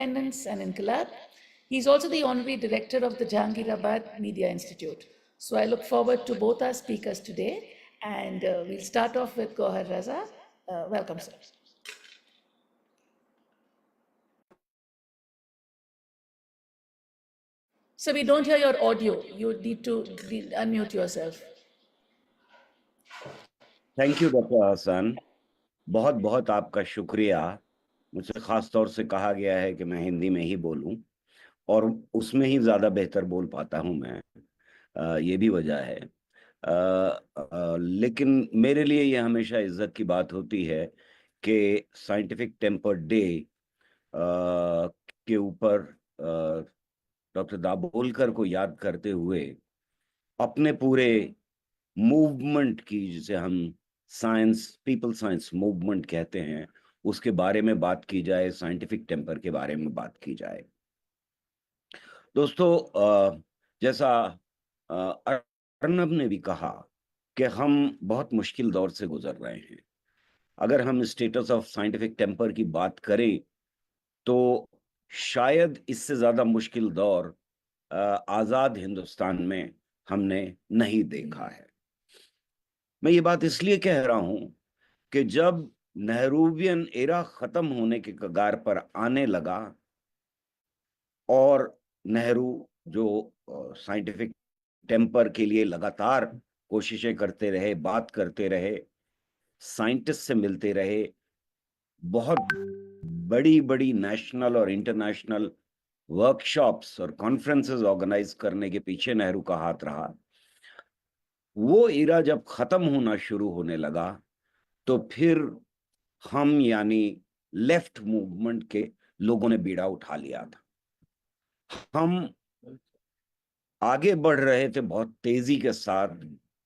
Independence and Inqilab. He's also the Honorary Director of the Jahangirabad Media Institute. So I look forward to both our speakers today, and we'll start off with Gohar Raza. Welcome, sir. So we don't hear your audio. You need to unmute yourself. Thank you doctor Hasan, बहुत बहुत आपका शुक्रिया। मुझसे खास तौर से कहा गया है कि मैं हिंदी में ही बोलूं और उसमें ही ज़्यादा बेहतर बोल पाता हूं मैं। ये भी वजह है। लेकिन मेरे लिए ये हमेशा इज्जत की बात होती है कि साइंटिफिक टेम्पर डे के ऊपर डॉक्टर दाभोलकर को याद करते हुए अपने पूरे मूवमेंट की, जिसे हम साइंस पीपल साइंस मूवमेंट कहते हैं, उसके बारे में बात की जाए, साइंटिफिक टेम्पर के बारे में बात की जाए। दोस्तों, जैसा अर्नब ने भी कहा कि हम बहुत मुश्किल दौर से गुजर रहे हैं। अगर हम स्टेटस ऑफ साइंटिफिक टेम्पर की बात करें तो शायद इससे ज्यादा मुश्किल दौर आजाद हिंदुस्तान में हमने नहीं देखा है। मैं ये बात इसलिए कह रहा हूं कि जब नेहरूवियन एरा खत्म होने के कगार पर आने लगा और नेहरू जो साइंटिफिक टेम्पर के लिए लगातार कोशिशें करते रहे, बात करते रहे, साइंटिस्ट से मिलते रहे, बहुत बड़ी बड़ी नेशनल और इंटरनेशनल वर्कशॉप्स और कॉन्फ्रेंसेस ऑर्गेनाइज करने के पीछे नेहरू का हाथ रहा। वो एरा जब खत्म होना शुरू होने लगा तो फिर हम यानी लेफ्ट मूवमेंट के लोगों ने बीड़ा उठा लिया था। हम आगे बढ़ रहे थे बहुत तेजी के साथ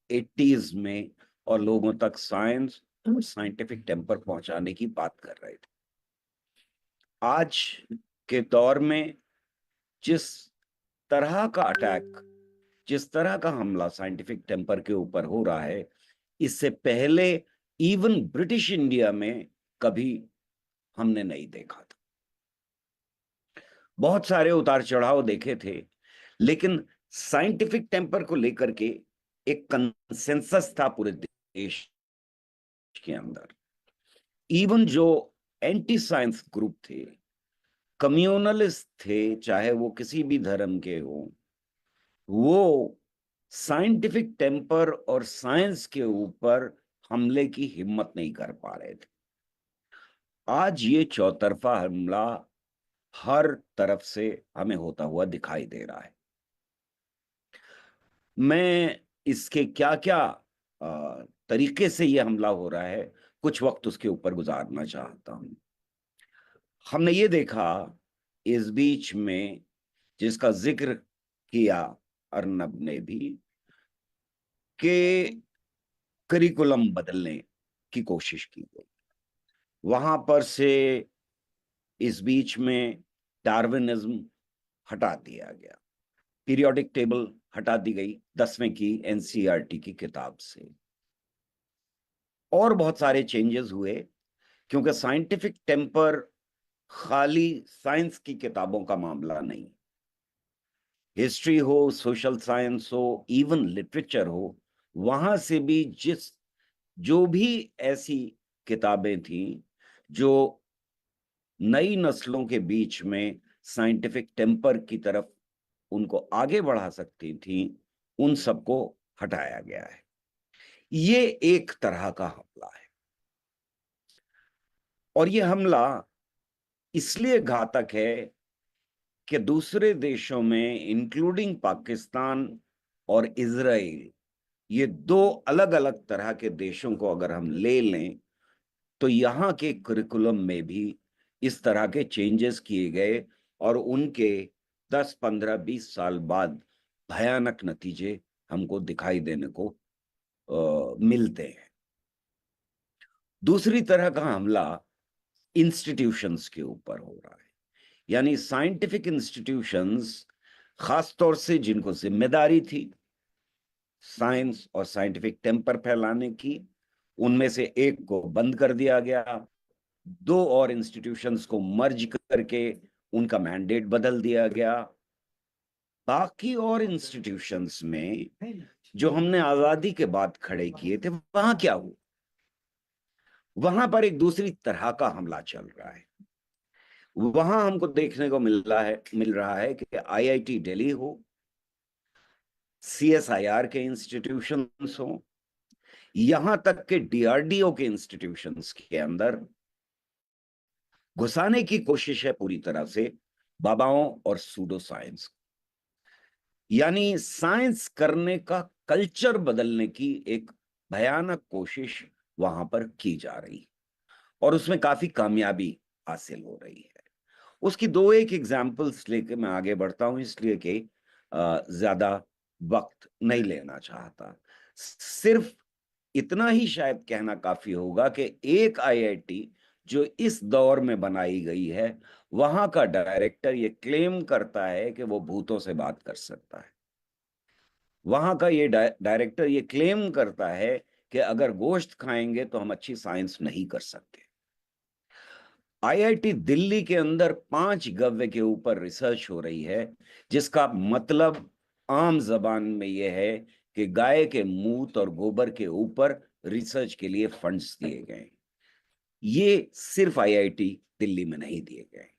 80s में और लोगों तक साइंस और साइंटिफिक टेम्पर पहुंचाने की बात कर रहे थे। आज के दौर में जिस तरह का अटैक, जिस तरह का हमला साइंटिफिक टेम्पर के ऊपर हो रहा है, इससे पहले इवन ब्रिटिश इंडिया में कभी हमने नहीं देखा था। बहुत सारे उतार चढ़ाव देखे थे, लेकिन साइंटिफिक टेम्पर को लेकर के एक कंसेंसस था पूरे देश के अंदर। इवन जो एंटी साइंस ग्रुप थे, कम्युनलिस्ट थे, चाहे वो किसी भी धर्म के हो, वो साइंटिफिक टेम्पर और साइंस के ऊपर हमले की हिम्मत नहीं कर पा रहे थे। आज ये चौतरफा हमला हर तरफ से हमें होता हुआ दिखाई दे रहा है। मैं इसके क्या क्या तरीके से ये हमला हो रहा है, कुछ वक्त उसके ऊपर गुजारना चाहता हूं। हमने ये देखा इस बीच में, जिसका जिक्र किया अर्नब ने भी, कि करिकुलम बदलने की कोशिश की गई। वहां पर से इस बीच में डार्विनिज्म हटा दिया गया, पीरियोडिक टेबल हटा दी गई 10वीं की एनसीईआरटी की किताब से, और बहुत सारे चेंजेस हुए, क्योंकि साइंटिफिक टेम्पर खाली साइंस की किताबों का मामला नहीं। हिस्ट्री हो, सोशल साइंस हो, इवन लिटरेचर हो, वहां से भी जो भी ऐसी किताबें थी जो नई नस्लों के बीच में साइंटिफिक टेम्पर की तरफ उनको आगे बढ़ा सकती थी, उन सबको हटाया गया है। ये एक तरह का हमला है, और ये हमला इसलिए घातक है कि दूसरे देशों में, इंक्लूडिंग पाकिस्तान और इजराइल, ये दो अलग अलग तरह के देशों को अगर हम ले लें तो यहाँ के करिकुलम में भी इस तरह के चेंजेस किए गए, और उनके 10, 15, 20 साल बाद भयानक नतीजे हमको दिखाई देने को मिलते हैं। दूसरी तरह का हमला इंस्टीट्यूशंस के ऊपर हो रहा है, यानी साइंटिफिक इंस्टीट्यूशंस, खासतौर से जिनको जिम्मेदारी थी साइंस और साइंटिफिक टेम्पर फैलाने की, उनमें से एक को बंद कर दिया गया, दो और इंस्टीट्यूशंस को मर्ज करके उनका मैंडेट बदल दिया गया। बाकी और इंस्टीट्यूशंस में जो हमने आजादी के बाद खड़े किए थे, वहां क्या हुआ? वहां पर एक दूसरी तरह का हमला चल रहा है। वहां हमको देखने को मिल रहा है कि आईआईटी दिल्ली हो, सीएसआईआर के इंस्टीट्यूशंस हो, यहां तक के डीआरडीओ के इंस्टीट्यूशंस के अंदर घुसाने की कोशिश है पूरी तरह से बाबाओं और सूडो साइंस, यानी साइंस करने का कल्चर बदलने की एक भयानक कोशिश वहां पर की जा रही है और उसमें काफी कामयाबी हासिल हो रही है। उसकी दो एक एग्जाम्पल्स लेके मैं आगे बढ़ता हूं, इसलिए कि ज्यादा वक्त नहीं लेना चाहता। सिर्फ इतना ही शायद कहना काफी होगा कि एक आईआईटी जो इस दौर में बनाई गई है, वहां का डायरेक्टर ये क्लेम करता है कि वो भूतों से बात कर सकता है। वहां का ये डायरेक्टर ये क्लेम करता है कि अगर गोश्त खाएंगे तो हम अच्छी साइंस नहीं कर सकते। आईआईटी दिल्ली के अंदर 5 गव्य के ऊपर रिसर्च हो रही है, जिसका मतलब आम जबान में यह है कि गाय के मूत्र और गोबर के ऊपर रिसर्च के लिए फंड्स दिए गए। ये सिर्फ आईआईटी दिल्ली में नहीं दिए गए,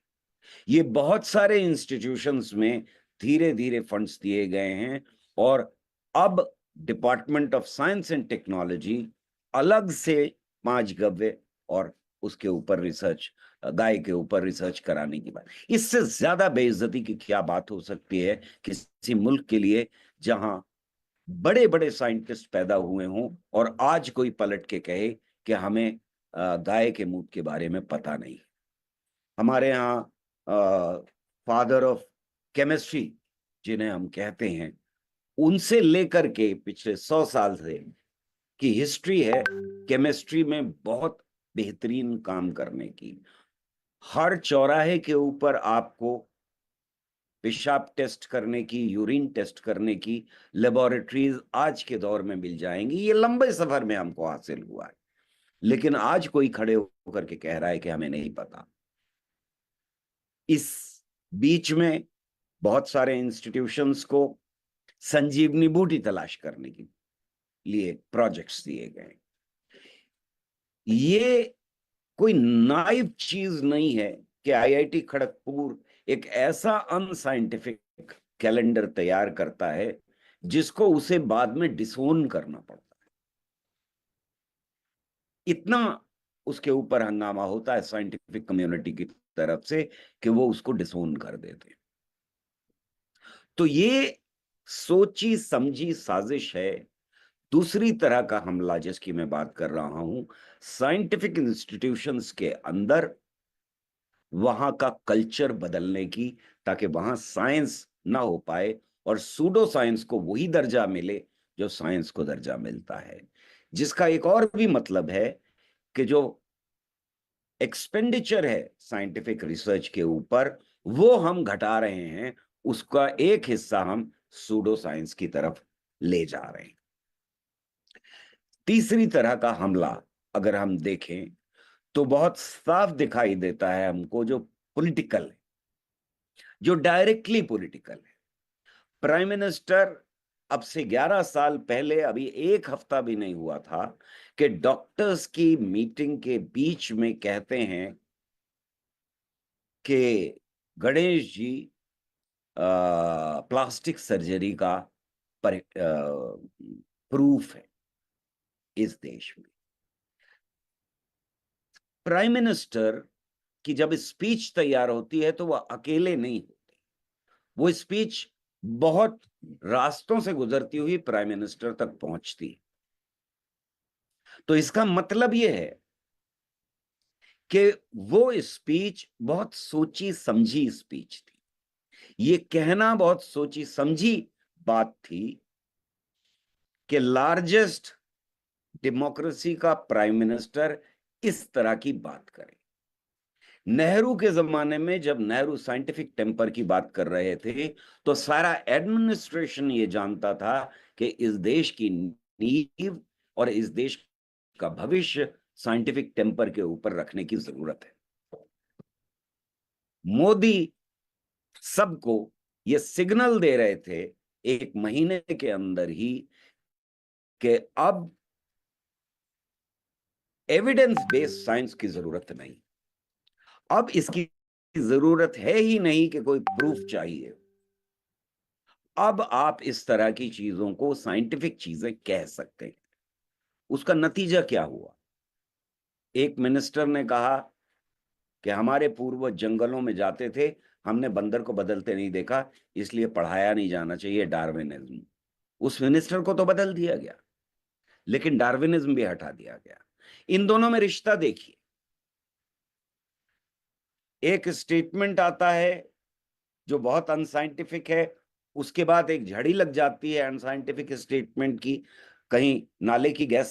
ये बहुत सारे इंस्टीट्यूशंस में धीरे धीरे फंड्स दिए गए हैं। और अब department of science and technology अलग से 5 गव्य और उसके ऊपर रिसर्च, गाय के ऊपर रिसर्च कराने की बात। इससे ज्यादा बेइज्जती की क्या बात हो सकती है किसी मुल्क के लिए जहां बड़े बड़े साइंटिस्ट पैदा हुए हों और आज कोई पलट के कहे कि हमें गाय के मूत्र के बारे में पता नहीं। हमारे यहाँ फादर ऑफ केमिस्ट्री जिन्हें हम कहते हैं, उनसे लेकर के पिछले 100 साल से की हिस्ट्री है केमिस्ट्री में बहुत बेहतरीन काम करने की। हर चौराहे के ऊपर आपको पेशाब टेस्ट करने की, यूरिन टेस्ट करने की लेबोरेटरीज आज के दौर में मिल जाएंगी। ये लंबे सफर में हमको हासिल हुआ है, लेकिन आज कोई खड़े होकर के कह रहा है कि हमें नहीं पता। इस बीच में बहुत सारे इंस्टीट्यूशंस को संजीवनी बूटी तलाश करने के लिए प्रोजेक्ट्स दिए गए। ये कोई नाइव चीज नहीं है कि आईआईटी खड़गपुर एक ऐसा अनसाइंटिफिक कैलेंडर तैयार करता है जिसको उसे बाद में डिसोन करना पड़ता है। इतना उसके ऊपर हंगामा होता है साइंटिफिक कम्युनिटी की तरफ से कि वो उसको डिसोन कर देते हैं। तो ये सोची समझी साजिश है। दूसरी तरह का हमला जिसकी मैं बात कर रहा हूं, साइंटिफिक इंस्टीट्यूशंस के अंदर वहां का कल्चर बदलने की, ताकि वहां साइंस ना हो पाए और सूडो साइंस को वही दर्जा मिले जो साइंस को दर्जा मिलता है। जिसका एक और भी मतलब है कि जो एक्सपेंडिचर है साइंटिफिक रिसर्च के ऊपर, वो हम घटा रहे हैं, उसका एक हिस्सा हम सूडो साइंस की तरफ ले जा रहे हैं। तीसरी तरह का हमला अगर हम देखें तो बहुत साफ दिखाई देता है हमको, जो पॉलिटिकल है, जो डायरेक्टली पॉलिटिकल है। प्राइम मिनिस्टर अब से 11 साल पहले, अभी एक हफ्ता भी नहीं हुआ था, कि डॉक्टर्स की मीटिंग के बीच में कहते हैं कि गणेश जी प्लास्टिक सर्जरी का प्रूफ है इस देश में। प्राइम मिनिस्टर की जब स्पीच तैयार होती है तो वह अकेले नहीं होते, वो स्पीच बहुत रास्तों से गुजरती हुई प्राइम मिनिस्टर तक पहुंचती है। तो इसका मतलब यह है कि वो स्पीच बहुत सोची समझी स्पीच थी। ये कहना बहुत सोची समझी बात थी कि लार्जेस्ट डेमोक्रेसी का प्राइम मिनिस्टर इस तरह की बात करे। नेहरू के जमाने में जब नेहरू साइंटिफिक टेम्पर की बात कर रहे थे तो सारा एडमिनिस्ट्रेशन ये जानता था कि इस देश की नींव और इस देश का भविष्य साइंटिफिक टेम्पर के ऊपर रखने की जरूरत है। मोदी सबको ये सिग्नल दे रहे थे 1 महीने के अंदर ही कि अब एविडेंस बेस्ड साइंस की जरूरत नहीं, अब इसकी जरूरत है ही नहीं कि कोई प्रूफ चाहिए। अब आप इस तरह की चीजों को साइंटिफिक चीजें कह सकते हैं। उसका नतीजा क्या हुआ? एक मिनिस्टर ने कहा कि हमारे पूर्वज जंगलों में जाते थे, हमने बंदर को बदलते नहीं देखा, इसलिए पढ़ाया नहीं जाना चाहिए डार्विनिज्म। उस मिनिस्टर को तो बदल दिया गया, लेकिन डार्विनिज्म भी हटा दिया गया। इन दोनों में रिश्ता देखिए, एक स्टेटमेंट आता है जो बहुत अनसाइंटिफिक है, उसके बाद एक झड़ी लग जाती है अनसाइंटिफिक स्टेटमेंट की। कहीं नाले की गैस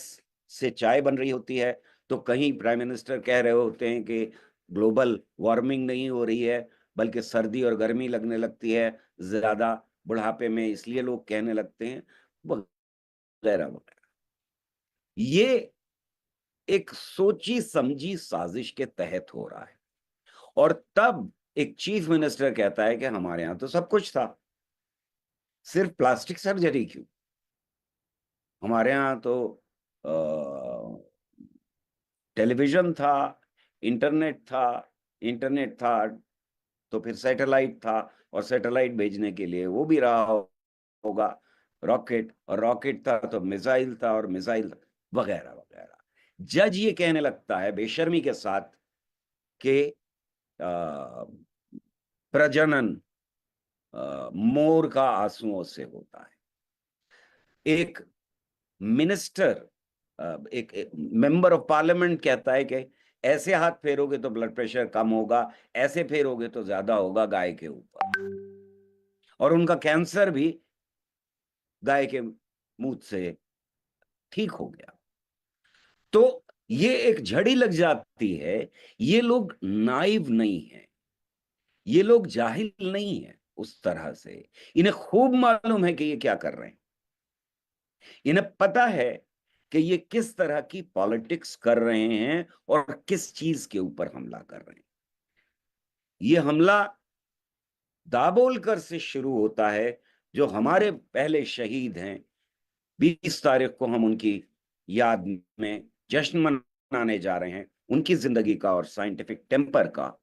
से चाय बन रही होती है, तो कहीं प्राइम मिनिस्टर कह रहे होते हैं कि ग्लोबल वार्मिंग नहीं हो रही है, बल्कि सर्दी और गर्मी लगने लगती है ज्यादा बुढ़ापे में, इसलिए लोग कहने लगते हैं, वगैरह वगैरह। ये एक सोची समझी साजिश के तहत हो रहा है। और तब एक चीफ मिनिस्टर कहता है कि हमारे यहां तो सब कुछ था, सिर्फ प्लास्टिक सर्जरी क्यों? हमारे यहाँ तो टेलीविजन था, इंटरनेट था, इंटरनेट था तो फिर सैटेलाइट था, और सैटेलाइट भेजने के लिए वो भी रहा होगा रॉकेट, और रॉकेट था तो मिसाइल था, और मिसाइल वगैरह वगैरह। जज ये कहने लगता है बेशर्मी के साथ कि प्रजनन मोर का आंसुओं से होता है। एक मिनिस्टर, एक मेंबर ऑफ पार्लियामेंट कहता है कि ऐसे हाथ फेरोगे तो ब्लड प्रेशर कम होगा, ऐसे फेरोगे तो ज्यादा होगा गाय के ऊपर, और उनका कैंसर भी गाय के मुंह से ठीक हो गया। तो ये एक झड़ी लग जाती है। ये लोग नाइव नहीं है, ये लोग जाहिल नहीं है उस तरह से, इन्हें खूब मालूम है कि ये क्या कर रहे हैं। इन्हें पता है कि ये किस तरह की पॉलिटिक्स कर रहे हैं और किस चीज के ऊपर हमला कर रहे हैं। ये हमला दाभोलकर से शुरू होता है, जो हमारे पहले शहीद हैं। 20 तारीख को हम उनकी याद में जश्न मनाने जा रहे हैं, उनकी जिंदगी का और साइंटिफिक टेम्पर का।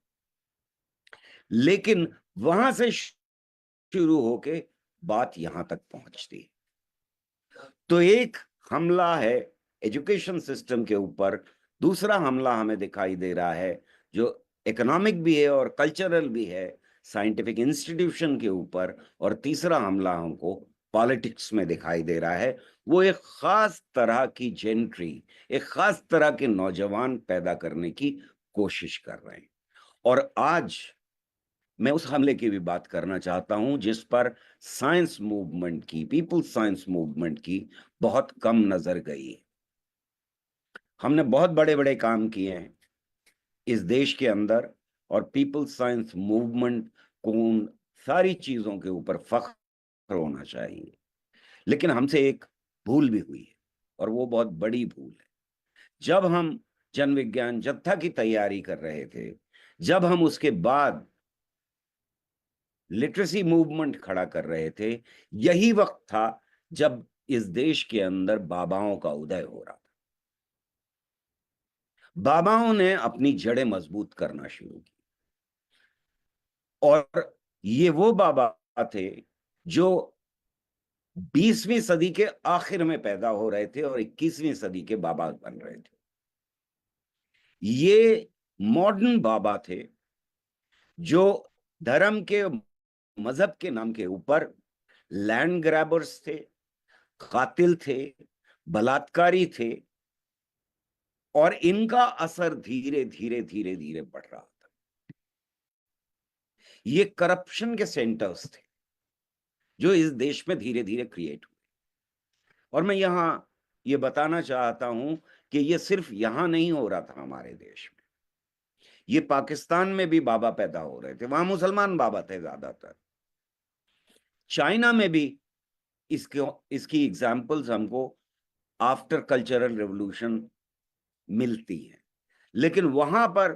लेकिन वहां से शुरू होके बात यहां तक पहुंचती है। तो एक हमला है एजुकेशन सिस्टम के ऊपर, दूसरा हमला हमें दिखाई दे रहा है जो इकोनॉमिक भी है और कल्चरल भी है, साइंटिफिक इंस्टीट्यूशन के ऊपर, और तीसरा हमला हमको पॉलिटिक्स में दिखाई दे रहा है। वो एक खास तरह की जेंट्री, एक खास तरह के नौजवान पैदा करने की कोशिश कर रहे हैं। और आज मैं उस हमले की भी बात करना चाहता हूं जिस पर साइंस मूवमेंट की, पीपल्स साइंस मूवमेंट की बहुत कम नजर गई है। हमने बहुत बड़े बड़े काम किए हैं इस देश के अंदर, और पीपल्स साइंस मूवमेंट को उन सारी चीजों के ऊपर फख्र होना चाहिए। लेकिन हमसे एक भूल भी हुई है, और वो बहुत बड़ी भूल है। जब हम जन विज्ञान जत्था की तैयारी कर रहे थे, जब हम उसके बाद लिटरेसी मूवमेंट खड़ा कर रहे थे, यही वक्त था जब इस देश के अंदर बाबाओं का उदय हो रहा था। बाबाओं ने अपनी जड़ें मजबूत करना शुरू की, और ये वो बाबा थे जो 20वीं सदी के आखिर में पैदा हो रहे थे और 21वीं सदी के बाबा बन रहे थे। ये मॉडर्न बाबा थे जो धर्म के, मजहब के नाम के ऊपर लैंड ग्रैबर्स थे, कातिल थे, बलात्कारी थे, और इनका असर धीरे धीरे धीरे धीरे बढ़ रहा था। ये करप्शन के सेंटर्स थे जो इस देश में धीरे धीरे क्रिएट हुए। और मैं यहां ये बताना चाहता हूं कि ये सिर्फ यहां नहीं हो रहा था हमारे देश में, ये पाकिस्तान में भी बाबा पैदा हो रहे थे, वहां मुसलमान बाबा थे ज्यादातर। चाइना में भी इसकी एग्जाम्पल्स हमको आफ्टर कल्चरल रेवोल्यूशन मिलती है। लेकिन वहां पर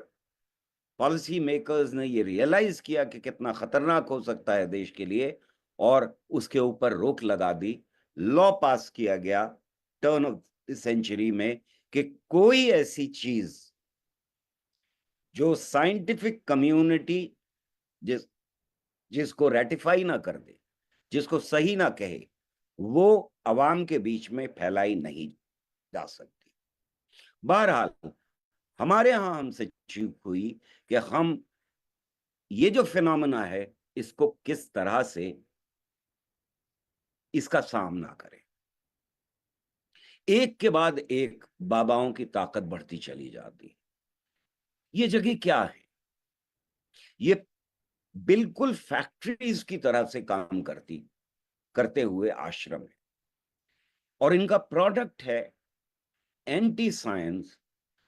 पॉलिसी मेकर्स ने ये रियलाइज किया कि कितना खतरनाक हो सकता है देश के लिए, और उसके ऊपर रोक लगा दी। लॉ पास किया गया टर्न ऑफ द सेंचुरी में कि कोई ऐसी चीज जो साइंटिफिक कम्युनिटी जिसको रेटिफाई ना कर दे, जिसको सही ना कहे, वो अवाम के बीच में फैलाई नहीं जा सकती। बहरहाल हमारे यहां हमसे चूक हुई कि हम ये जो फिनोमेना है इसको किस तरह से इसका सामना करें। एक के बाद एक बाबाओं की ताकत बढ़ती चली जाती। ये जगह क्या है? ये बिल्कुल फैक्ट्रीज की तरह से काम करते हुए आश्रम है, और इनका प्रोडक्ट है एंटी साइंस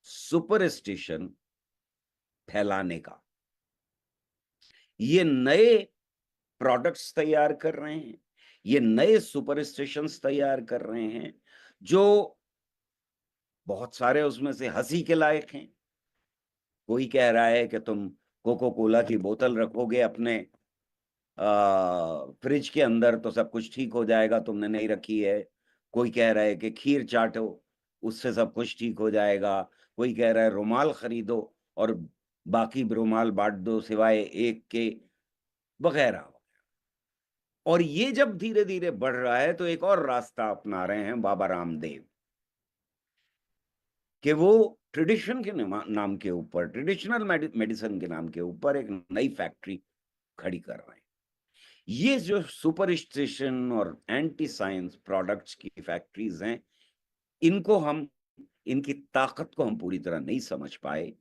सुपरस्टिशन फैलाने का। ये नए प्रोडक्ट्स तैयार कर रहे हैं, ये नए सुपरस्टिशंस तैयार कर रहे हैं, जो बहुत सारे उसमें से हंसी के लायक हैं। कोई कह रहा है कि तुम कोको कोला की बोतल रखोगे अपने फ्रिज के अंदर तो सब कुछ ठीक हो जाएगा, तुमने नहीं रखी है। कोई कह रहा है कि खीर चाटो, उससे सब कुछ ठीक हो जाएगा। कोई कह रहा है रुमाल खरीदो और बाकी रुमाल बांट दो सिवाय एक के, वगैरह। और ये जब धीरे धीरे बढ़ रहा है तो एक और रास्ता अपना रहे हैं बाबा रामदेव, कि वो ट्रेडिशन के नाम के ऊपर, ट्रेडिशनल मेडिसिन के नाम के ऊपर एक नई फैक्ट्री खड़ी कर रहे हैं। ये जो सुपरस्टिशन और एंटी साइंस प्रोडक्ट्स की फैक्ट्रीज हैं, इनकी ताकत को हम पूरी तरह नहीं समझ पाए,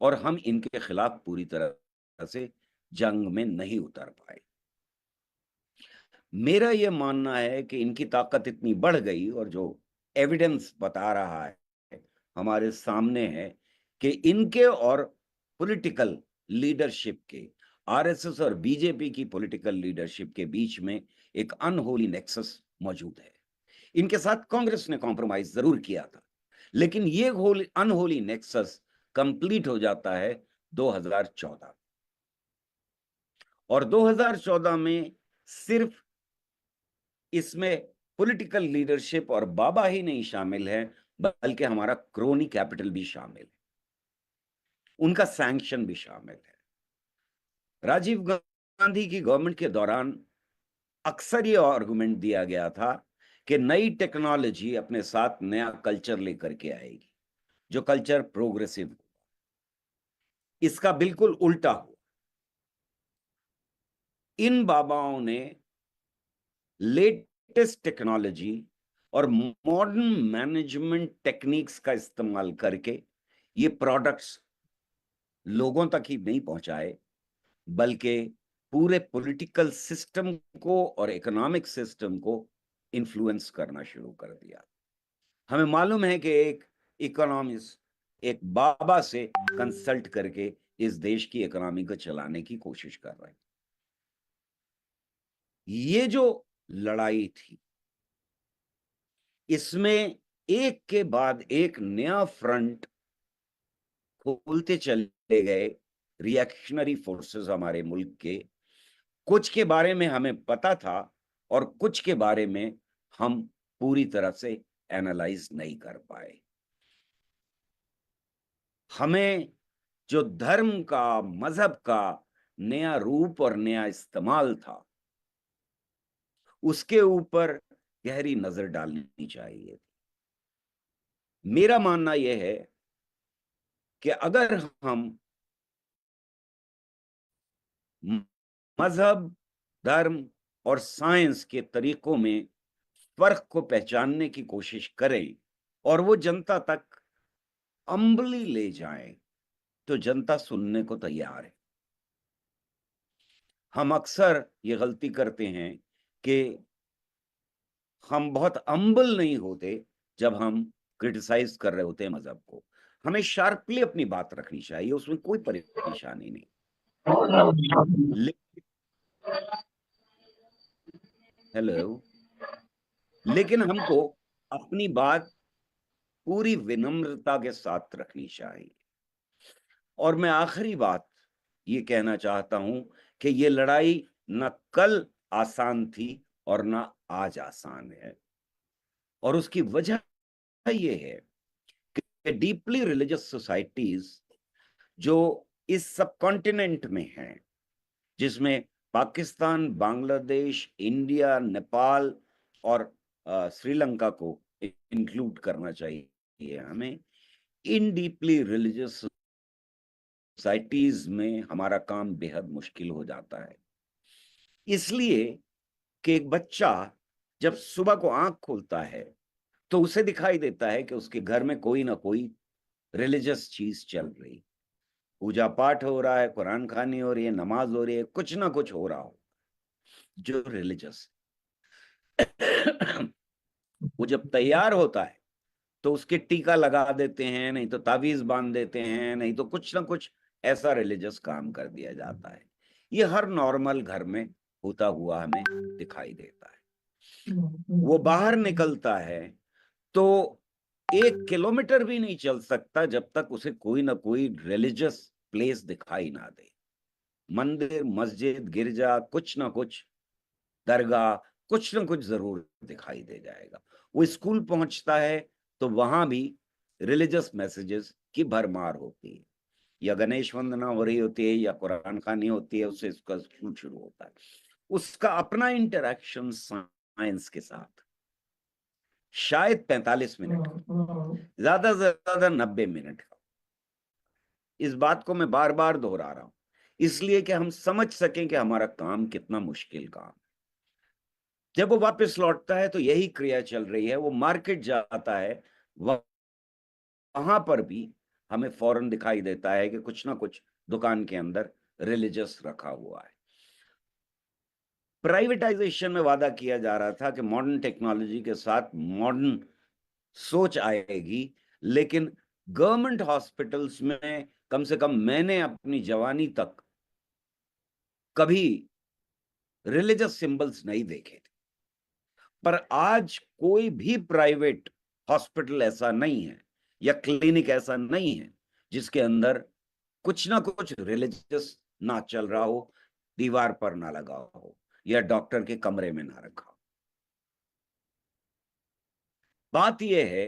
और हम इनके खिलाफ पूरी तरह से जंग में नहीं उतर पाए। मेरा यह मानना है कि इनकी ताकत इतनी बढ़ गई, और जो एविडेंस बता रहा है हमारे सामने है, कि इनके और पॉलिटिकल लीडरशिप के, आरएसएस और बीजेपी की पॉलिटिकल लीडरशिप के बीच में एक अनहोली नेक्सस मौजूद है। इनके साथ कांग्रेस ने कॉम्प्रोमाइज जरूर किया था, लेकिन ये अनहोली नेक्सस कंप्लीट हो जाता है 2014, और 2014 में सिर्फ इसमें पॉलिटिकल लीडरशिप और बाबा ही नहीं शामिल है, बल्कि हमारा क्रोनी कैपिटल भी शामिल है, उनका सैंक्शन भी शामिल है। राजीव गांधी की गवर्नमेंट के दौरान अक्सर ये आर्गुमेंट दिया गया था कि नई टेक्नोलॉजी अपने साथ नया कल्चर लेकर के आएगी, जो कल्चर प्रोग्रेसिव हो। इसका बिल्कुल उल्टा हो। इन बाबाओं ने लेटेस्ट टेक्नोलॉजी और मॉडर्न मैनेजमेंट टेक्निक्स का इस्तेमाल करके ये प्रोडक्ट्स लोगों तक ही नहीं पहुंचाए, बल्कि पूरे पॉलिटिकल सिस्टम को और इकोनॉमिक सिस्टम को इन्फ्लुएंस करना शुरू कर दिया। हमें मालूम है कि एक इकोनॉमिस्ट एक बाबा से कंसल्ट करके इस देश की इकोनॉमी को चलाने की कोशिश कर रहे हैं। ये जो लड़ाई थी, इसमें एक के बाद एक नया फ्रंट खोलते चले गए रिएक्शनरी फोर्सेस हमारे मुल्क के। कुछ के बारे में हमें पता था, और कुछ के बारे में हम पूरी तरह से एनालाइज नहीं कर पाए। हमें जो धर्म का, मजहब का नया रूप और नया इस्तेमाल था, उसके ऊपर गहरी नजर डालनी चाहिए। मेरा मानना यह है कि अगर हम मजहब, धर्म और साइंस के तरीकों में फर्क को पहचानने की कोशिश करें और वो जनता तक अम्बली ले जाएं, तो जनता सुनने को तैयार है। हम अक्सर ये गलती करते हैं कि हम बहुत अम्बल नहीं होते जब हम क्रिटिसाइज कर रहे होते हैं मजहब को। हमें शार्पली अपनी बात रखनी चाहिए, उसमें कोई परेशानी नहीं। हेलो। लेकिन हमको अपनी बात पूरी विनम्रता के साथ रखनी चाहिए। और मैं आखिरी बात ये कहना चाहता हूं कि ये लड़ाई न कल आसान थी और न आज आसान है। और उसकी वजह ये है कि डीपली रिलीजियस सोसाइटीज जो इस सब कॉन्टिनेंट में हैं, जिसमें पाकिस्तान, बांग्लादेश, इंडिया, नेपाल और श्रीलंका को इंक्लूड करना चाहिए हमें, इन डीपली रिलीजियस सोसाइटीज में हमारा काम बेहद मुश्किल हो जाता है। इसलिए कि एक बच्चा जब सुबह को आंख खोलता है तो उसे दिखाई देता है कि उसके घर में कोई ना कोई रिलीजियस चीज चल रही, पूजा पाठ हो रहा है, कुरान खानी हो रही है, नमाज हो रही है, कुछ ना कुछ हो रहा हो जो रिलीजियस। वो जब तैयार होता है तो उसके टीका लगा देते हैं, नहीं तो तावीज बांध देते हैं, नहीं तो कुछ ना कुछ ऐसा रिलीजियस काम कर दिया जाता है। ये हर नॉर्मल घर में होता हुआ हमें दिखाई देता है। वो बाहर निकलता है तो 1 किलोमीटर भी नहीं चल सकता जब तक उसे कोई ना कोई रिलीजियस प्लेस दिखाई ना दे। मंदिर, मस्जिद, गिरजा, कुछ ना कुछ, दरगाह, कुछ ना कुछ जरूर दिखाई दे जाएगा। वो स्कूल पहुंचता है तो वहां भी रिलीजियस मैसेजेस की भरमार होती है, या गणेश वंदना हो रही होती है या कुरान खानी होती है, उससे उसका स्कूल शुरू होता है। उसका अपना इंटरेक्शन साइंस के साथ शायद 45 मिनट का, ज्यादा से ज्यादा 90 मिनट का। इस बात को मैं बार बार दोहरा रहा हूं इसलिए कि हम समझ सकें कि हमारा काम कितना मुश्किल काम है। जब वो वापस लौटता है तो यही क्रिया चल रही है। वो मार्केट जाता है, वहां पर भी हमें फौरन दिखाई देता है कि कुछ ना कुछ दुकान के अंदर रिलीजियस रखा हुआ है। प्राइवेटाइजेशन में वादा किया जा रहा था कि मॉडर्न टेक्नोलॉजी के साथ मॉडर्न सोच आएगी, लेकिन गवर्नमेंट हॉस्पिटल्स में कम से कम मैंने अपनी जवानी तक कभी रिलीजियस सिंबल्स नहीं देखे थे। पर आज कोई भी प्राइवेट हॉस्पिटल ऐसा नहीं है या क्लिनिक ऐसा नहीं है जिसके अंदर कुछ ना कुछ रिलीजियस ना चल रहा हो, दीवार पर ना लगा हो या डॉक्टर के कमरे में ना रखा हो। बात यह है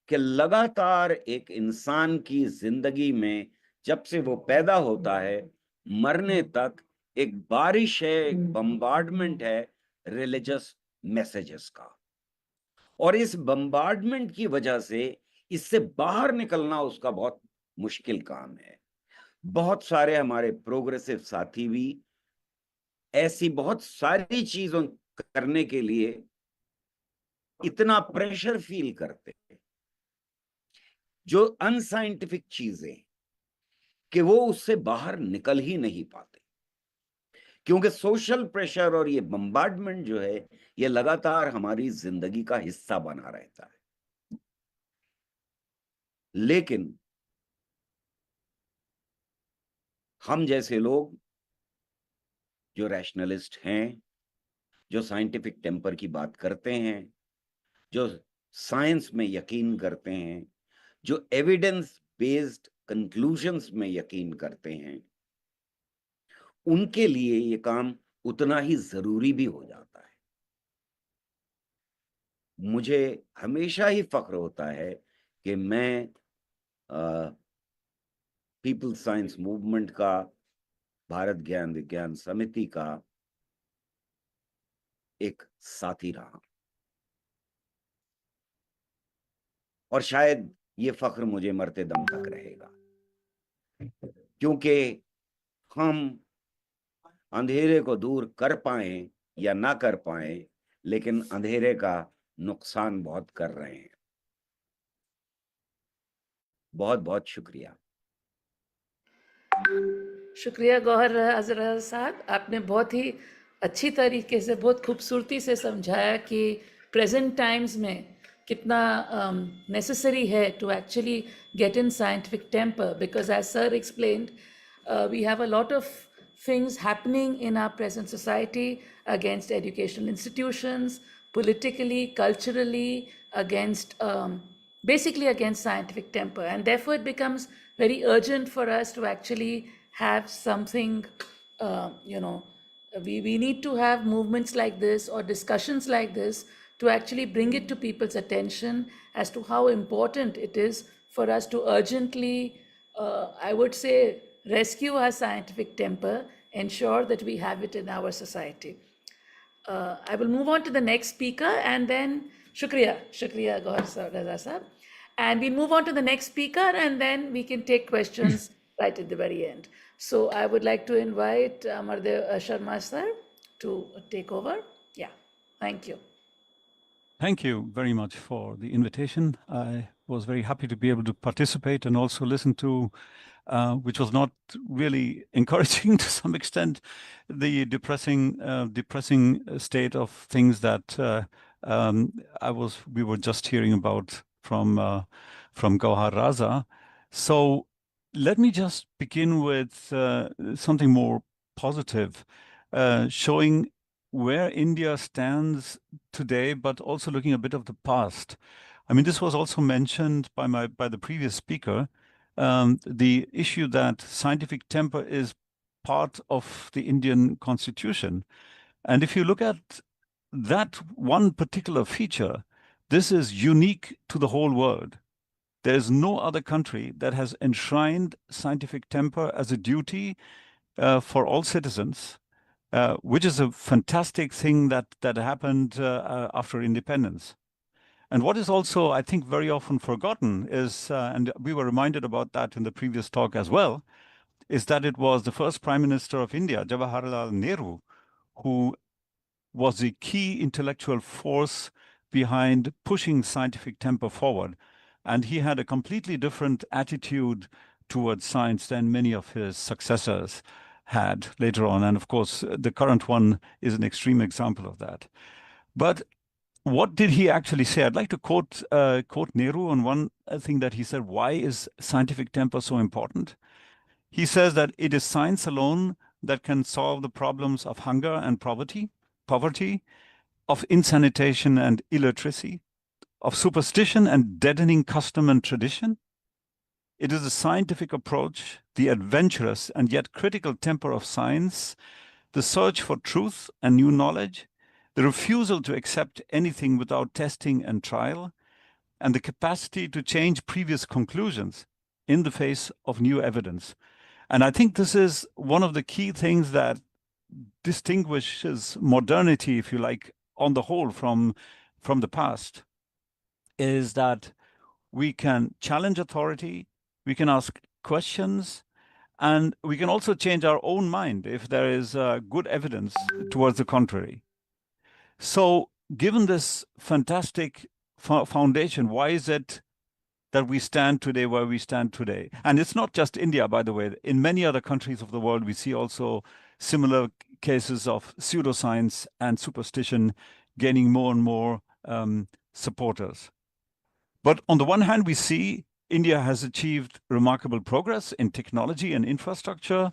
कि लगातार एक इंसान की जिंदगी में जब से वो पैदा होता है मरने तक एक बारिश है, एक बम्बार्डमेंट है रिलीजियस मैसेजेस का। और इस बम्बार्डमेंट की वजह से इससे बाहर निकलना उसका बहुत मुश्किल काम है। बहुत सारे हमारे प्रोग्रेसिव साथी भी ऐसी बहुत सारी चीजों करने के लिए इतना प्रेशर फील करते हैं जो अनसाइंटिफिक चीजें, कि वो उससे बाहर निकल ही नहीं पाते, क्योंकि सोशल प्रेशर और ये बम्बार्डमेंट जो है ये लगातार हमारी जिंदगी का हिस्सा बना रहता है। लेकिन हम जैसे लोग जो रैशनलिस्ट हैं, जो साइंटिफिक टेम्पर की बात करते हैं, जो साइंस में यकीन करते हैं, जो एविडेंस बेस्ड कंक्लूजन्स में यकीन करते हैं, उनके लिए ये काम उतना ही जरूरी भी हो जाता है। मुझे हमेशा ही फख्र होता है कि मैं पीपल्स साइंस मूवमेंट का, भारत ज्ञान विज्ञान समिति का एक साथी रहा, और शायद ये फख्र मुझे मरते दम तक रहेगा, क्योंकि हम अंधेरे को दूर कर पाए या ना कर पाए, लेकिन अंधेरे का नुकसान बहुत कर रहे हैं। बहुत बहुत शुक्रिया। शुक्रिया गौहर अजरा साहब, आपने बहुत ही अच्छी तरीके से, बहुत खूबसूरती से समझाया कि प्रेजेंट टाइम्स में कितना नेसेसरी है to actually get in scientific temper, because as sir explained we have a lot of things happening in our present society against educational institutions, politically, culturally, against basically against scientific temper, and therefore it becomes very urgent for us to actually have something, we need to have movements like this or discussions like this to actually bring it to people's attention as to how important it is for us to urgently, I would say, rescue our scientific temper, ensure that we have it in our society. I will move on to the next speaker and then Shukriya Gaur Raza sir. And we'll move on to the next speaker and then we can take questions right at the very end. So I would like to invite Amardev Sharma sir to take over. Yeah, thank you. Thank you very much for the invitation. I was very happy to be able to participate and also listen to, which was not really encouraging to some extent, the depressing state of things that we were just hearing about from Gauhar Raza. So let me just begin with something more positive, showing where India stands today, but also looking a bit of the past. I mean, this was also mentioned by the previous speaker, the issue that scientific temper is part of the Indian constitution. And if you look at that one particular feature, this is unique to the whole world. There is no other country that has enshrined scientific temper as a duty for all citizens, which is a fantastic thing that happened after independence. And what is also, I think, very often forgotten is, and we were reminded about that in the previous talk as well, is that it was the first Prime Minister of India, Jawaharlal Nehru, who was the key intellectual force behind pushing scientific temper forward. And he had a completely different attitude towards science than many of his successors had later on. And of course, the current one is an extreme example of that. But what did he actually say? I'd like to quote Nehru on one thing that he said. Why is scientific temper so important? He says that it is science alone that can solve the problems of hunger and poverty, of insanitation and illiteracy, of superstition and deadening custom and tradition. It is the scientific approach, the adventurous and yet critical temper of science, the search for truth and new knowledge, the refusal to accept anything without testing and trial, and the capacity to change previous conclusions in the face of new evidence. And I think this is one of the key things that distinguishes modernity, if you like, on the whole from the past, is that we can challenge authority, we can ask questions, and we can also change our own mind if there is good evidence towards the contrary. So given this fantastic foundation, why is it that we stand today where we stand today? And it's not just India, by the way. In many other countries of the world, we see also similar cases of pseudoscience and superstition gaining more and more supporters. But on the one hand, we see India has achieved remarkable progress in technology and infrastructure,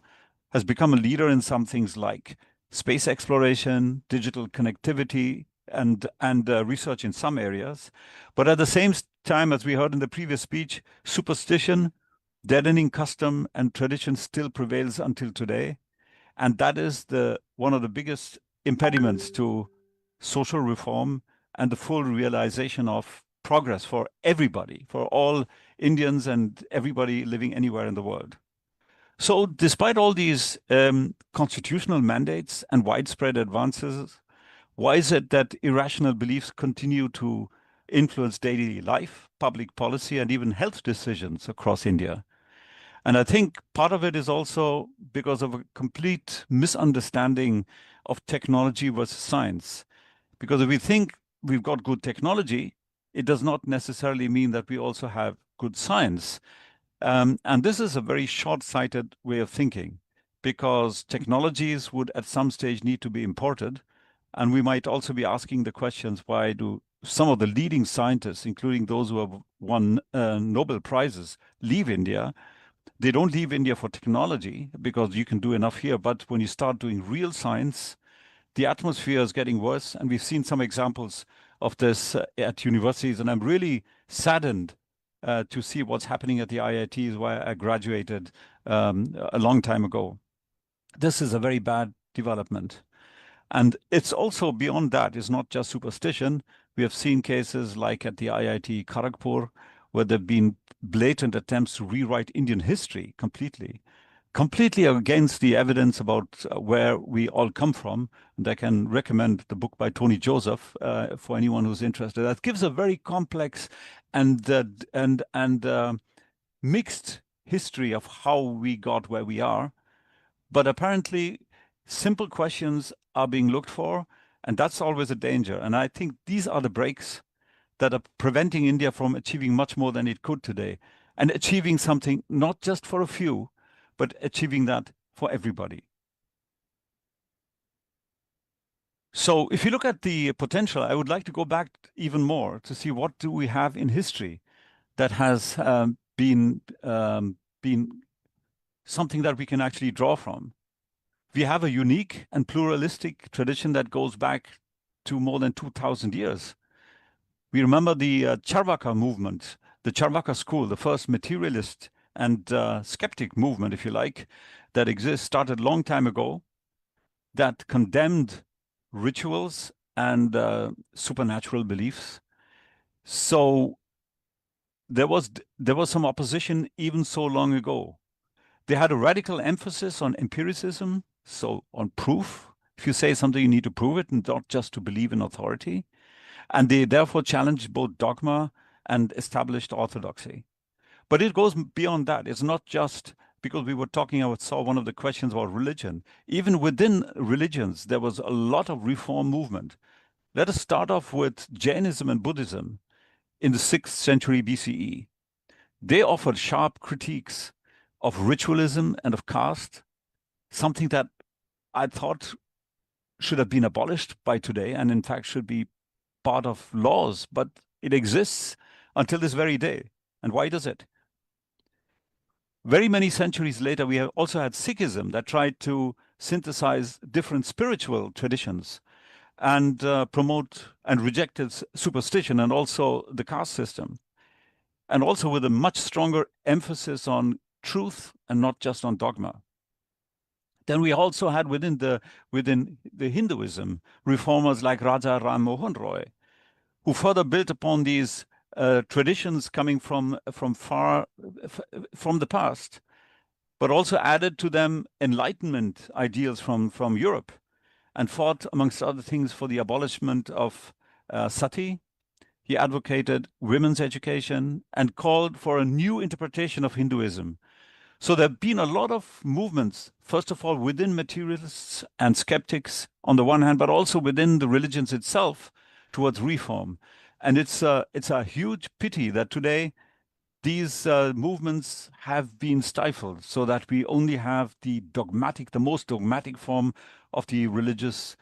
has become a leader in some things like space exploration, digital connectivity, and research in some areas. But at the same time, as we heard in the previous speech, superstition, deadening custom and tradition still prevails until today. And that is one of the biggest impediments to social reform and the full realization of progress for everybody, for all Indians and everybody living anywhere in the world. So despite all these constitutional mandates and widespread advances, why is it that irrational beliefs continue to influence daily life, public policy, and even health decisions across India? And I think part of it is also because of a complete misunderstanding of technology versus science. Because if we think we've got good technology, it does not necessarily mean that we also have good science. And this is a very short-sighted way of thinking, because technologies would at some stage need to be imported. And we might also be asking the questions, why do some of the leading scientists, including those who have won Nobel Prizes, leave India? They don't leave India for technology, because you can do enough here. But when you start doing real science, the atmosphere is getting worse. And we've seen some examples of this at universities. And I'm really saddened to see what's happening at the IITs where I graduated a long time ago. This is a very bad development. And it's also beyond that. It's not just superstition. We have seen cases like at the IIT Kharagpur, where there have been blatant attempts to rewrite Indian history completely against the evidence about where we all come from. And I can recommend the book by Tony Joseph for anyone who's interested. That gives a very complex and mixed history of how we got where we are. But apparently, simple questions are being looked for, and that's always a danger. And I think these are the breaks that are preventing India from achieving much more than it could today, and achieving something not just for a few, but achieving that for everybody. So if you look at the potential, I would like to go back even more to see what do we have in history that has been something that we can actually draw from. We have a unique and pluralistic tradition that goes back to more than 2,000 years. We remember the Charvaka movement, the Charvaka school, the first materialist and skeptic movement, if you like, that exists, started a long time ago, that condemned rituals and supernatural beliefs. So there was some opposition even so long ago. They had a radical emphasis on empiricism, so on proof. If you say something, you need to prove it and not just to believe in authority. And they therefore challenged both dogma and established orthodoxy. But it goes beyond that. It's not just because we were talking, I saw one of the questions about religion. Even within religions, there was a lot of reform movement. Let us start off with Jainism and Buddhism in the 6th century BCE. They offered sharp critiques of ritualism and of caste, something that I thought should have been abolished by today and in fact should be part of laws, but it exists until this very day. And why does it? Very many centuries later, we have also had Sikhism that tried to synthesize different spiritual traditions and promote and rejected superstition and also the caste system, and also with a much stronger emphasis on truth and not just on dogma. Then we also had within the Hinduism reformers like Raja Ram Mohan Roy, who further built upon these traditions coming from the past, but also added to them Enlightenment ideals from Europe, and fought, amongst other things, for the abolishment of sati. He advocated women's education and called for a new interpretation of Hinduism. So there have been a lot of movements, first of all, within materialists and skeptics on the one hand, but also within the religions itself towards reform. And it's a huge pity that today these movements have been stifled, so that we only have the most dogmatic form of the religious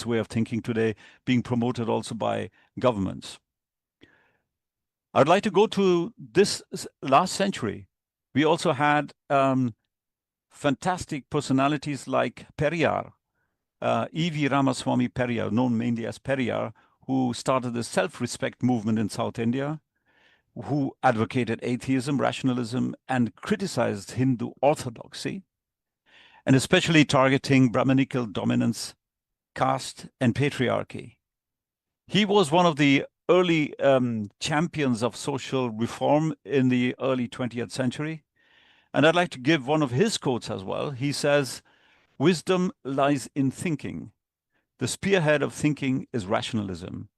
way of thinking today being promoted also by governments. I'd like to go to this last century. We also had fantastic personalities like Periyar, E.V. Ramaswamy Periyar, known mainly as Periyar, who started the self-respect movement in South India, who advocated atheism, rationalism, and criticized Hindu orthodoxy, and especially targeting Brahminical dominance, caste, and patriarchy. He was one of the early champions of social reform in the early 20th century. And I'd like to give one of his quotes as well. He says, "Wisdom lies in thinking. The spearhead of thinking is rationalism."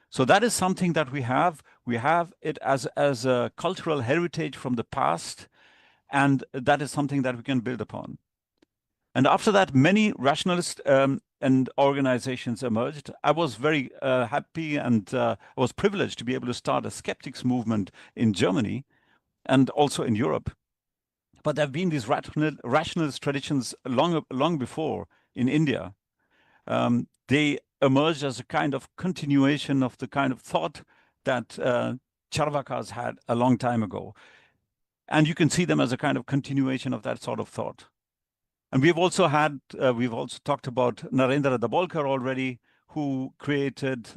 So that is something that we have. We have it as a cultural heritage from the past, and that is something that we can build upon. And after that, many rationalist and organizations emerged. I was very happy and was privileged to be able to start a skeptics movement in Germany and also in Europe. But there have been these rationalist traditions long before in India. They emerged as a kind of continuation of the kind of thought that Charvakas had a long time ago. And you can see them as a kind of continuation of that sort of thought. And we've also talked about Narendra Dabolkar already, who created,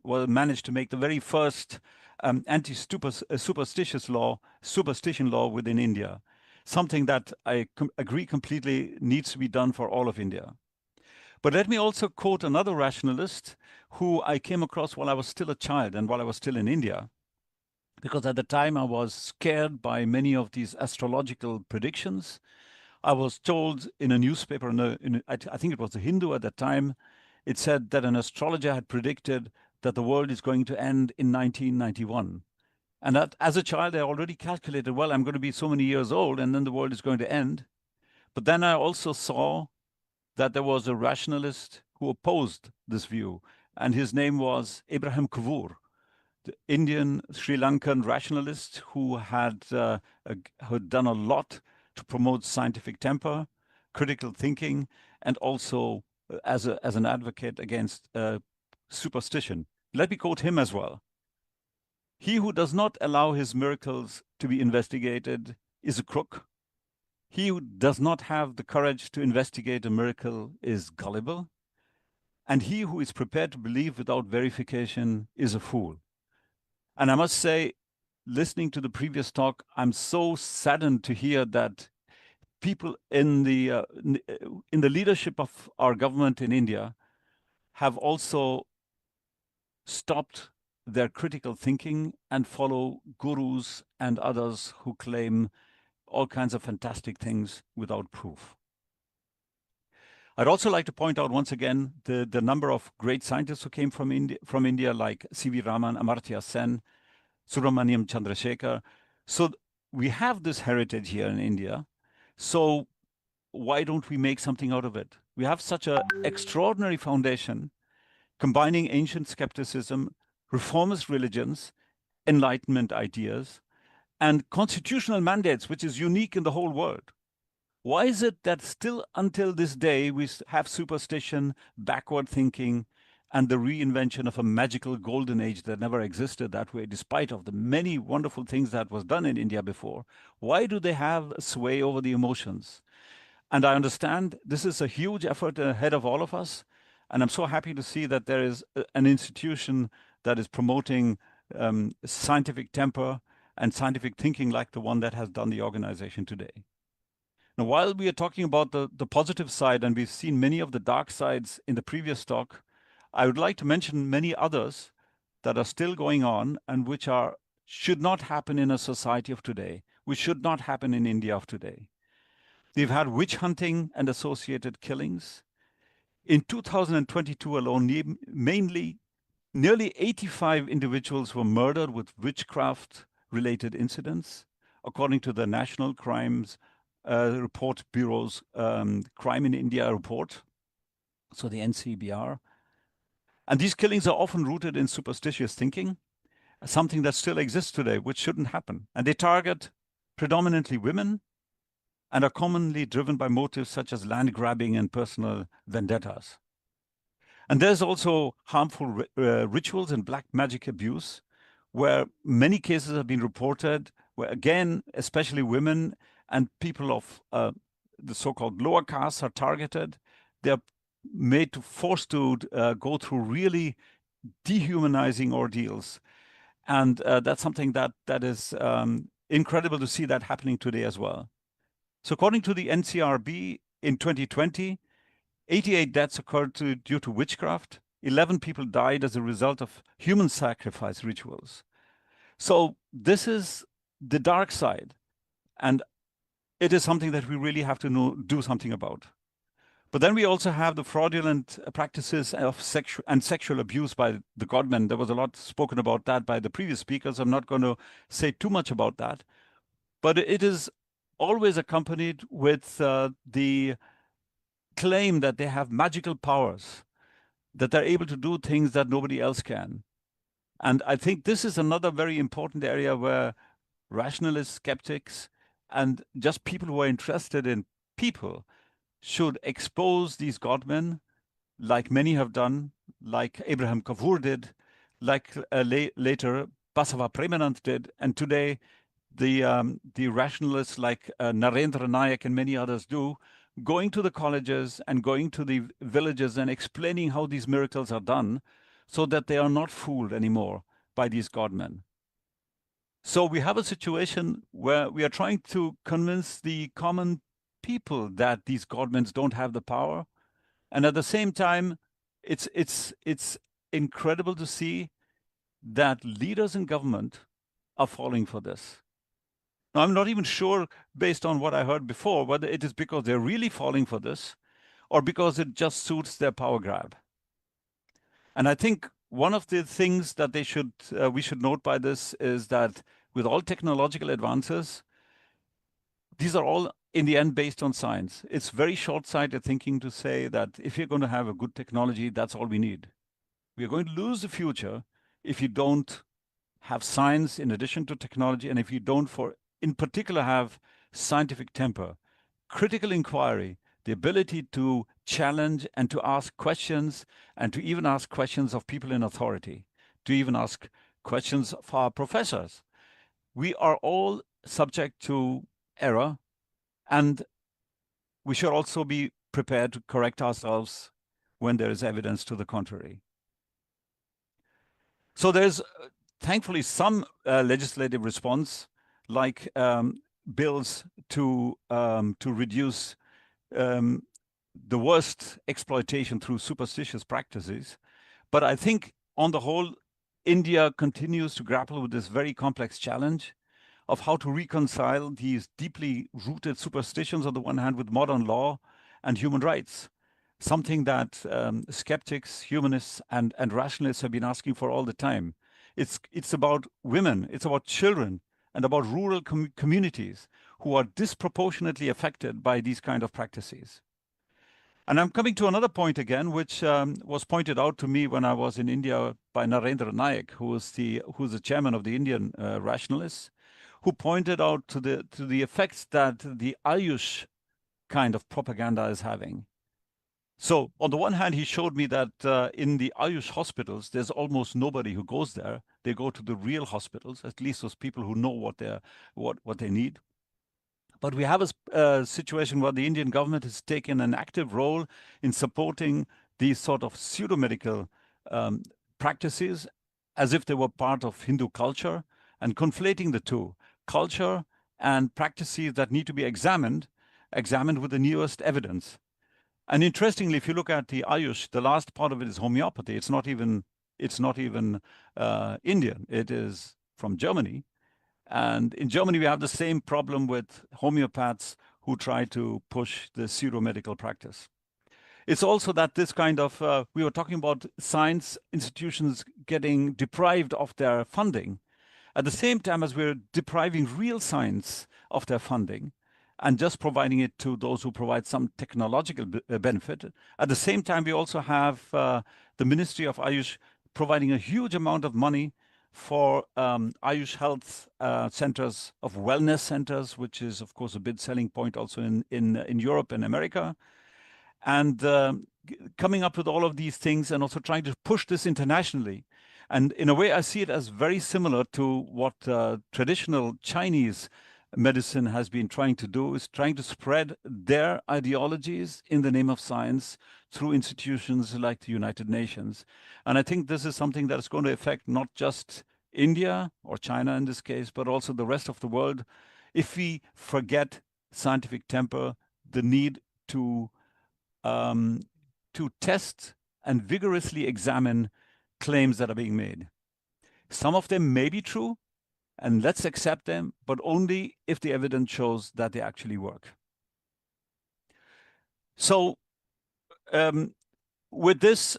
managed to make the very first anti-superstition law within India, something that I agree completely needs to be done for all of India. But let me also quote another rationalist who I came across while I was still a child and while I was still in India, because at the time I was scared by many of these astrological predictions. I was told in a newspaper, I think it was the Hindu at the time, it said that an astrologer had predicted that the world is going to end in 1991. And that, as a child, I already calculated, well, I'm going to be so many years old and then the world is going to end. But then I also saw that there was a rationalist who opposed this view, and his name was Abraham Kavur, the Indian Sri Lankan rationalist who had done a lot to promote scientific temper, critical thinking, and also as an advocate against superstition. Let me quote him as well. He who does not allow his miracles to be investigated is a crook. He who does not have the courage to investigate a miracle is gullible. And he who is prepared to believe without verification is a fool. And I must say, listening to the previous talk, I'm so saddened to hear that people in the leadership of our government in India have also stopped their critical thinking and follow gurus and others who claim all kinds of fantastic things without proof. I'd also like to point out once again the number of great scientists who came from India, like C.V. Raman, Amartya Sen, Subramaniam Chandrasekhar. So we have this heritage here in India. So why don't we make something out of it? We have such an extraordinary foundation, combining ancient skepticism, reformist religions, Enlightenment ideas, and constitutional mandates, which is unique in the whole world. Why is it that still until this day we have superstition, backward thinking, and the reinvention of a magical golden age that never existed that way, despite of the many wonderful things that was done in India before? Why do they have a sway over the emotions? And I understand this is a huge effort ahead of all of us. And I'm so happy to see that there is an institution that is promoting scientific temper and scientific thinking like the one that has done the organization today. Now, while we are talking about the positive side, and we've seen many of the dark sides in the previous talk, I would like to mention many others that are still going on and which should not happen in a society of today, which should not happen in India of today. They've had witch hunting and associated killings. In 2022 alone, nearly 85 individuals were murdered with witchcraft-related incidents, according to the National Crimes Report Bureau's Crime in India report, so the NCBR. And these killings are often rooted in superstitious thinking, something that still exists today, which shouldn't happen. And they target predominantly women and are commonly driven by motives such as land grabbing and personal vendettas. And there's also harmful rituals and black magic abuse, where many cases have been reported, where again, especially women and people of the so-called lower castes are targeted. They're forced to go through really dehumanizing ordeals. And that's something that is incredible to see that happening today as well. So according to the NCRB, in 2020, 88 deaths occurred due to witchcraft. 11 people died as a result of human sacrifice rituals. So this is the dark side. And it is something that we really have to do something about. But then we also have the fraudulent practices of sexual abuse by the godmen. There was a lot spoken about that by the previous speakers. I'm not going to say too much about that. But it is always accompanied with the claim that they have magical powers, that they're able to do things that nobody else can. And I think this is another very important area where rationalists, skeptics, and just people who are interested in people should expose these godmen, like many have done, like Abraham Kavur did, like later Basava Premanand did, and today the rationalists like Narendra Nayak and many others do, going to the colleges and going to the villages and explaining how these miracles are done so that they are not fooled anymore by these godmen. So we have a situation where we are trying to convince the common people that these godmen don't have the power. And at the same time, it's incredible to see that leaders in government are falling for this. Now, I'm not even sure, based on what I heard before, whether it is because they're really falling for this or because it just suits their power grab. And I think one of the things that we should note by this is that with all technological advances, these are all in the end based on science. It's very short-sighted thinking to say that if you're going to have a good technology, that's all we need. We are going to lose the future if you don't have science in addition to technology, and if you don't, in particular, have scientific temper, critical inquiry, the ability to challenge and to ask questions, and to even ask questions of people in authority, to even ask questions of our professors. We are all subject to error, and we should also be prepared to correct ourselves when there is evidence to the contrary. So there's thankfully some legislative response, like bills to reduce the worst exploitation through superstitious practices. But I think on the whole, India continues to grapple with this very complex challenge of how to reconcile these deeply rooted superstitions on the one hand with modern law and human rights, something that skeptics, humanists, and rationalists have been asking for all the time. It's about women, it's about children, and about rural communities who are disproportionately affected by these kind of practices. And I'm coming to another point again, which was pointed out to me when I was in India by Narendra Nayak, who's the chairman of the Indian rationalists, who pointed out to the effects that the Ayush kind of propaganda is having. So on the one hand, he showed me that in the Ayush hospitals, there's almost nobody who goes there. They go to the real hospitals, at least those people who know what they need. But we have a situation where the Indian government has taken an active role in supporting these sort of pseudo-medical practices as if they were part of Hindu culture, and conflating the two, culture and practices that need to be examined with the newest evidence. And interestingly, if you look at the Ayush, the last part of it is homeopathy. It's not even Indian. It is from Germany. And in Germany, we have the same problem with homeopaths who try to push the pseudo-medical practice. It's also that this kind of, we were talking about science institutions getting deprived of their funding, at the same time as we're depriving real science of their funding and just providing it to those who provide some technological benefit. At the same time, we also have the Ministry of Ayush providing a huge amount of money for Ayush health centers, of wellness centers, which is, of course, a big selling point also in Europe and America. And coming up with all of these things and also trying to push this internationally. And in a way, I see it as very similar to what traditional Chinese medicine has been trying to do, is trying to spread their ideologies in the name of science through institutions like the United Nations. And I think this is something that is going to affect not just India or China in this case, but also the rest of the world. If we forget scientific temper, the need to test and vigorously examine claims that are being made. Some of them may be true, and let's accept them, but only if the evidence shows that they actually work. So with this,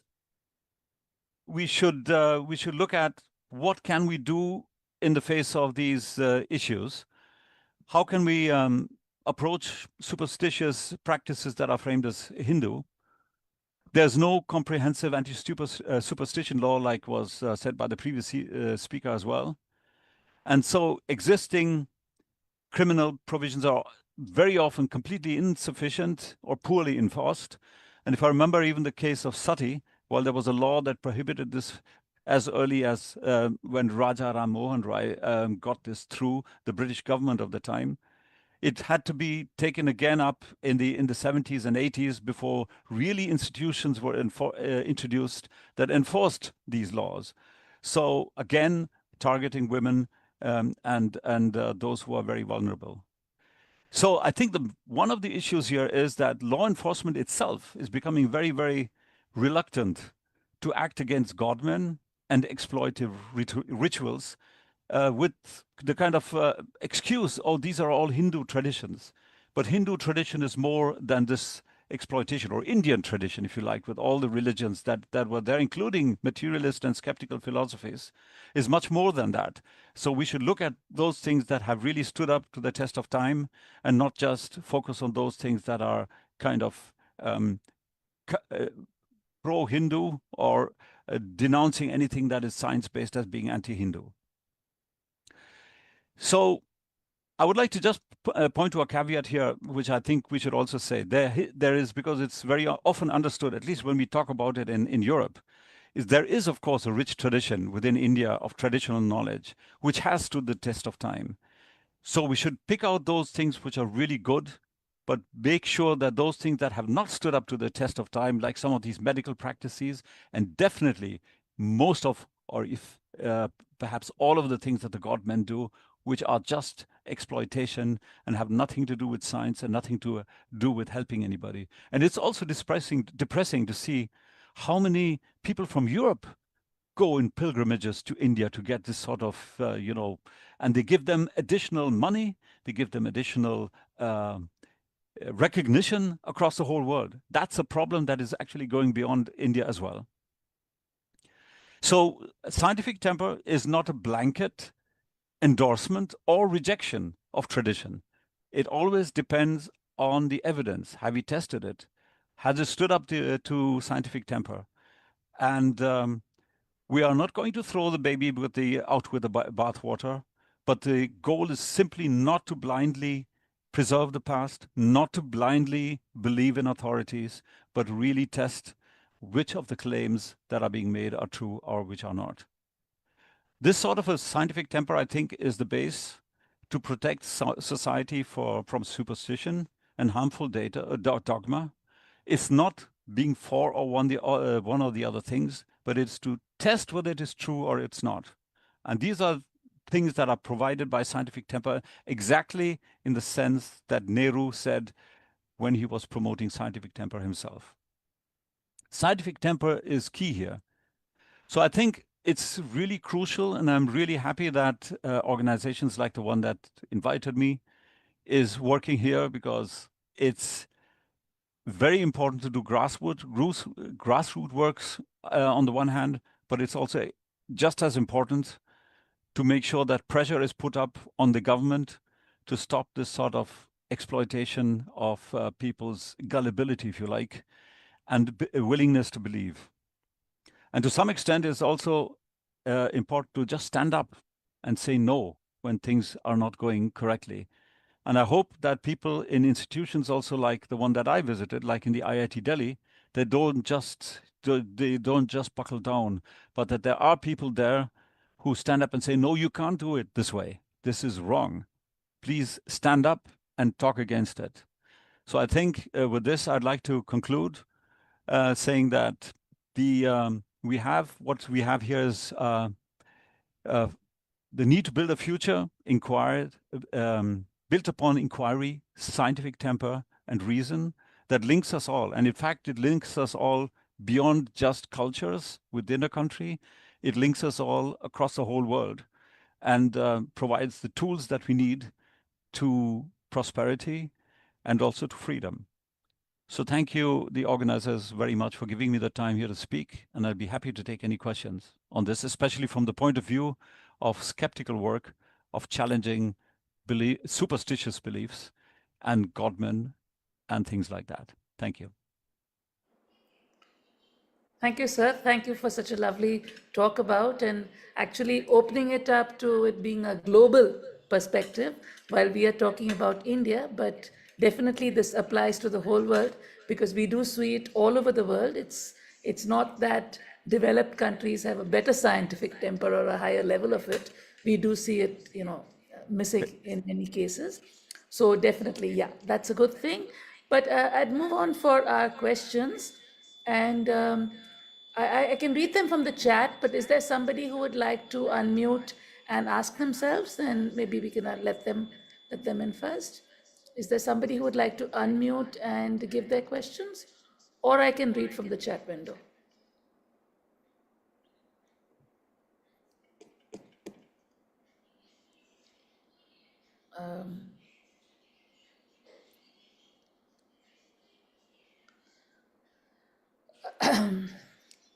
we should look at what can we do in the face of these issues. How can we approach superstitious practices that are framed as Hindu? There's no comprehensive anti-superstition law, like was said by the previous speaker as well. And so existing criminal provisions are very often completely insufficient or poorly enforced. And if I remember even the case of sati, well, there was a law that prohibited this as early as when Raja Ram Mohan Rai got this through the British government of the time. It had to be taken again up in the 70s and 80s before really institutions were introduced that enforced these laws. So again, targeting women and those who are very vulnerable. So I think one of the issues here is that law enforcement itself is becoming very, very reluctant to act against godmen and exploitive rituals with the kind of excuse, oh, these are all Hindu traditions. But Hindu tradition is more than this exploitation, or Indian tradition, if you like, with all the religions that were there, including materialist and skeptical philosophies, is much more than that. So we should look at those things that have really stood up to the test of time and not just focus on those things that are kind of pro-Hindu or denouncing anything that is science-based as being anti-Hindu. So I would like to just point to a caveat here, which I think we should also say. There is, because it's very often understood, at least when we talk about it in Europe, is there is, of course, a rich tradition within India of traditional knowledge, which has stood the test of time. So we should pick out those things which are really good, but make sure that those things that have not stood up to the test of time, like some of these medical practices, and definitely most of, or if perhaps all of the things that the godmen do, which are just exploitation and have nothing to do with science and nothing to do with helping anybody. And it's also depressing to see how many people from Europe go in pilgrimages to India to get this sort of, and they give them additional money, they give them additional recognition across the whole world. That's a problem that is actually going beyond India as well. So scientific temper is not a blanket endorsement or rejection of tradition. It always depends on the evidence. Have we tested it? Has it stood up to scientific temper? And we are not going to throw the baby out with the bathwater, but the goal is simply not to blindly preserve the past, not to blindly believe in authorities, but really test which of the claims that are being made are true or which are not. This sort of a scientific temper, I think, is the base to protect society from superstition and harmful dogma. It's not being for or one or the other things, but it's to test whether it is true or it's not. And these are things that are provided by scientific temper exactly in the sense that Nehru said when he was promoting scientific temper himself. Scientific temper is key here. So I think it's really crucial, and I'm really happy that organizations like the one that invited me is working here, because it's very important to do grassroots works on the one hand, but it's also just as important to make sure that pressure is put up on the government to stop this sort of exploitation of people's gullibility, if you like, and willingness to believe. And to some extent, it's also important to just stand up and say no when things are not going correctly. And I hope that people in institutions also like the one that I visited, like in the IIT Delhi, they don't just buckle down, but that there are people there who stand up and say, no, you can't do it this way. This is wrong. Please stand up and talk against it. So I think with this, I'd like to conclude saying that what we have here is the need to build a future built upon inquiry, scientific temper, and reason that links us all. And in fact, it links us all beyond just cultures within a country. It links us all across the whole world, and provides the tools that we need to prosperity and also to freedom. So thank you, the organizers, very much for giving me the time here to speak, and I'd be happy to take any questions on this, especially from the point of view of skeptical work, of challenging superstitious beliefs and godmen and things like that. Thank you. Thank you, sir. Thank you for such a lovely talk about and actually opening it up to it being a global perspective while we are talking about India. But definitely this applies to the whole world, because we do see it all over the world. It's not that developed countries have a better scientific temper or a higher level of it. We do see it, missing in many cases. So definitely, yeah, that's a good thing. But I'd move on for our questions, and I can read them from the chat. But is there somebody who would like to unmute and ask themselves? Then maybe we can let them in first. Is there somebody who would like to unmute and give their questions, or I can read from the chat window?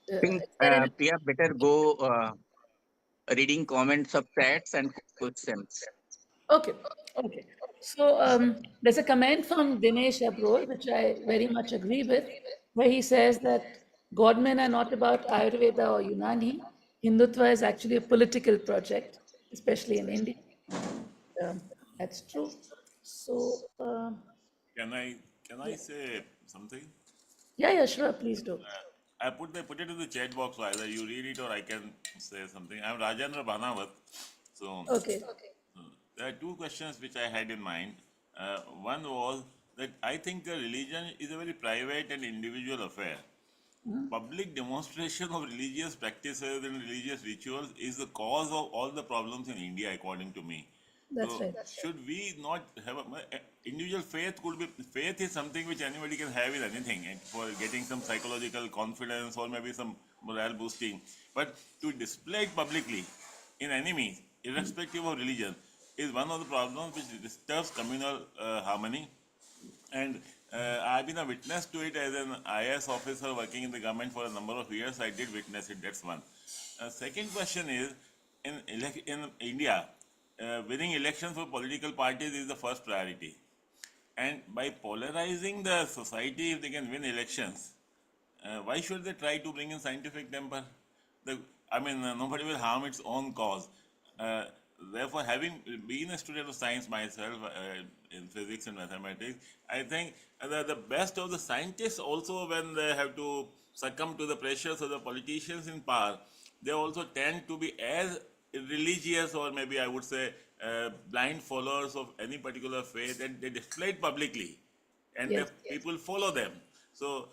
I think Is there any? Priya better go reading comments of chats and questions. Okay, okay. So there's a comment from Dinesh Abrol, which I very much agree with, where he says that Godmen are not about Ayurveda or Unani. Hindutva is actually a political project, especially in India. Um, that's true. So, Can I say something? yeah, sure, please do. I put it in the chat box, so either you read it or I can say something. I'm Rajendra Banawat. So Okay. there are two questions which I had in mind. One was that I think the religion is a very private and individual affair. Public demonstration of religious practices and religious rituals is the cause of all the problems in India, according to me. That's So right. should we not have individual faith? Faith is something which anybody can have in anything, and for getting some psychological confidence or maybe some morale boosting. But to display it publicly in any means, irrespective of religion, is one of the problems which disturbs communal harmony. And I've been a witness to it as an IAS officer working in the government for a number of years. I did witness it. That's one. Second question is, in India, winning elections for political parties is the first priority. And by polarizing the society, if they can win elections, why should they try to bring in scientific temper? Nobody will harm its own cause. Uh, Therefore, having been a student of science myself in physics and mathematics, I think the best of the scientists also, when they have to succumb to the pressures of the politicians in power, they also tend to be as religious, or maybe I would say blind followers of any particular faith, and they display it publicly, and Yes. people follow them. So,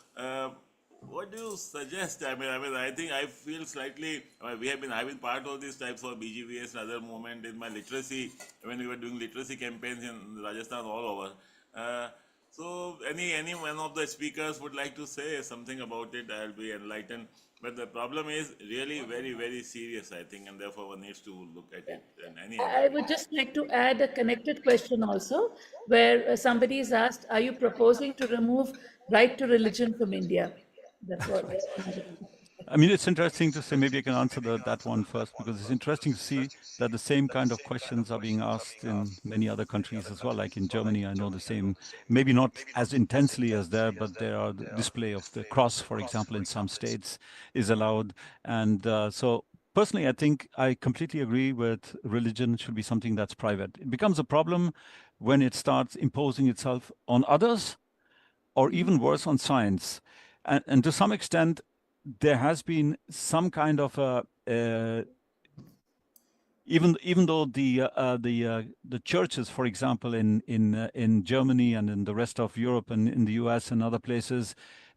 what do you suggest? I think I feel slightly. I've been part of these types of BGVS and other movement in my literacy when we were doing literacy campaigns in Rajasthan all over. So, any one of the speakers would like to say something about it, I'll be enlightened. But the problem is really very, very serious, I think, and therefore one needs to look at it in any I other. would just like to add a connected question also, where somebody is asked, are you proposing to remove right to religion from India? That's what. I mean, it's interesting to say, maybe I can answer that one first, because it's interesting to see that the same kind of questions are being asked in many other countries as well. Like in Germany, I know the same, maybe not as intensely as there, but there are the display of the cross, for example, in some states is allowed. And so personally, I think I completely agree with religion should be something that's private. It becomes a problem when it starts imposing itself on others, or even worse, on science. And to some extent, there has been some kind of a even though the churches, for example, in Germany and in the rest of Europe and in the US and other places,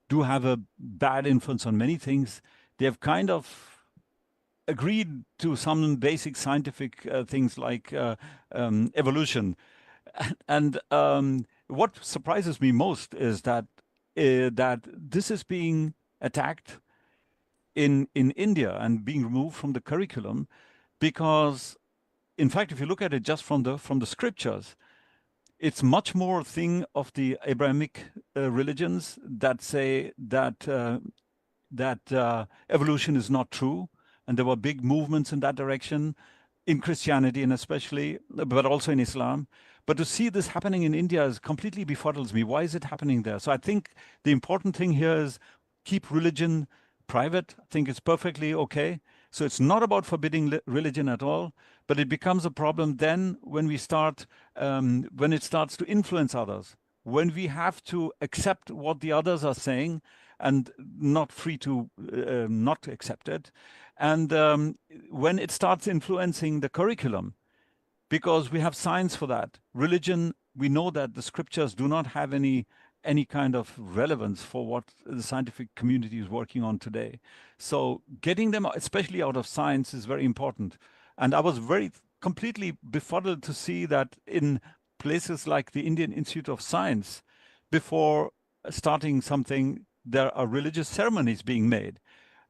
do have a bad influence on many things, they have kind of agreed to some basic scientific things like evolution. And what surprises me most is that this is being attacked in India and being removed from the curriculum, because, in fact, if you look at it just from the scriptures, it's much more a thing of the Abrahamic religions that say that evolution is not true, and there were big movements in that direction in Christianity, and especially, but also in Islam. But to see this happening in India is completely befuddles me. Why is it happening there? So I think the important thing here is keep religion private. I think it's perfectly okay. So it's not about forbidding religion at all, but it becomes a problem then when it starts to influence others, when we have to accept what the others are saying and not free to not accept it, and when it starts influencing the curriculum, because we have science for that. Religion we know that the scriptures do not have any kind of relevance for what the scientific community is working on today. So getting them, especially out of science, is very important. And I was very completely befuddled to see that in places like the Indian Institute of Science, before starting something, there are religious ceremonies being made.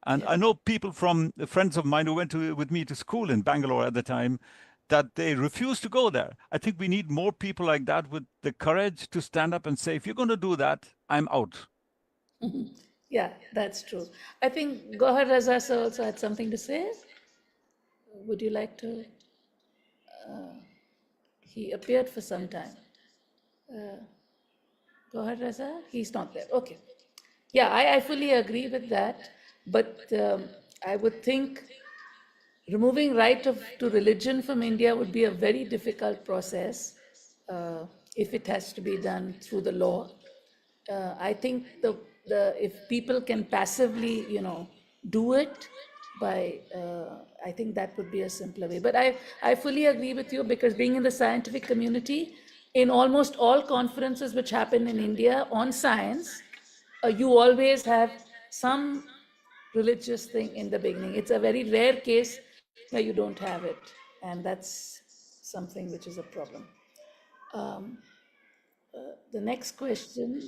And Yeah. I know people from friends of mine who went with me to school in Bangalore at the time, that they refuse to go there. I think we need more people like that with the courage to stand up and say, if you're going to do that, I'm out. Yeah, that's true. I think Gohar Raza sir also had something to say. Would you like to? He appeared for some time. Gohar Raza? He's not there. Okay. Yeah, I fully agree with that. But I would think removing right to religion from India would be a very difficult process if it has to be done through the law. I think if people can passively, do it by, I think that would be a simpler way. But I fully agree with you, because being in the scientific community, in almost all conferences which happen in India on science, you always have some religious thing in the beginning. It's a very rare case where you don't have it, and that's something which is a problem. Um, the next question,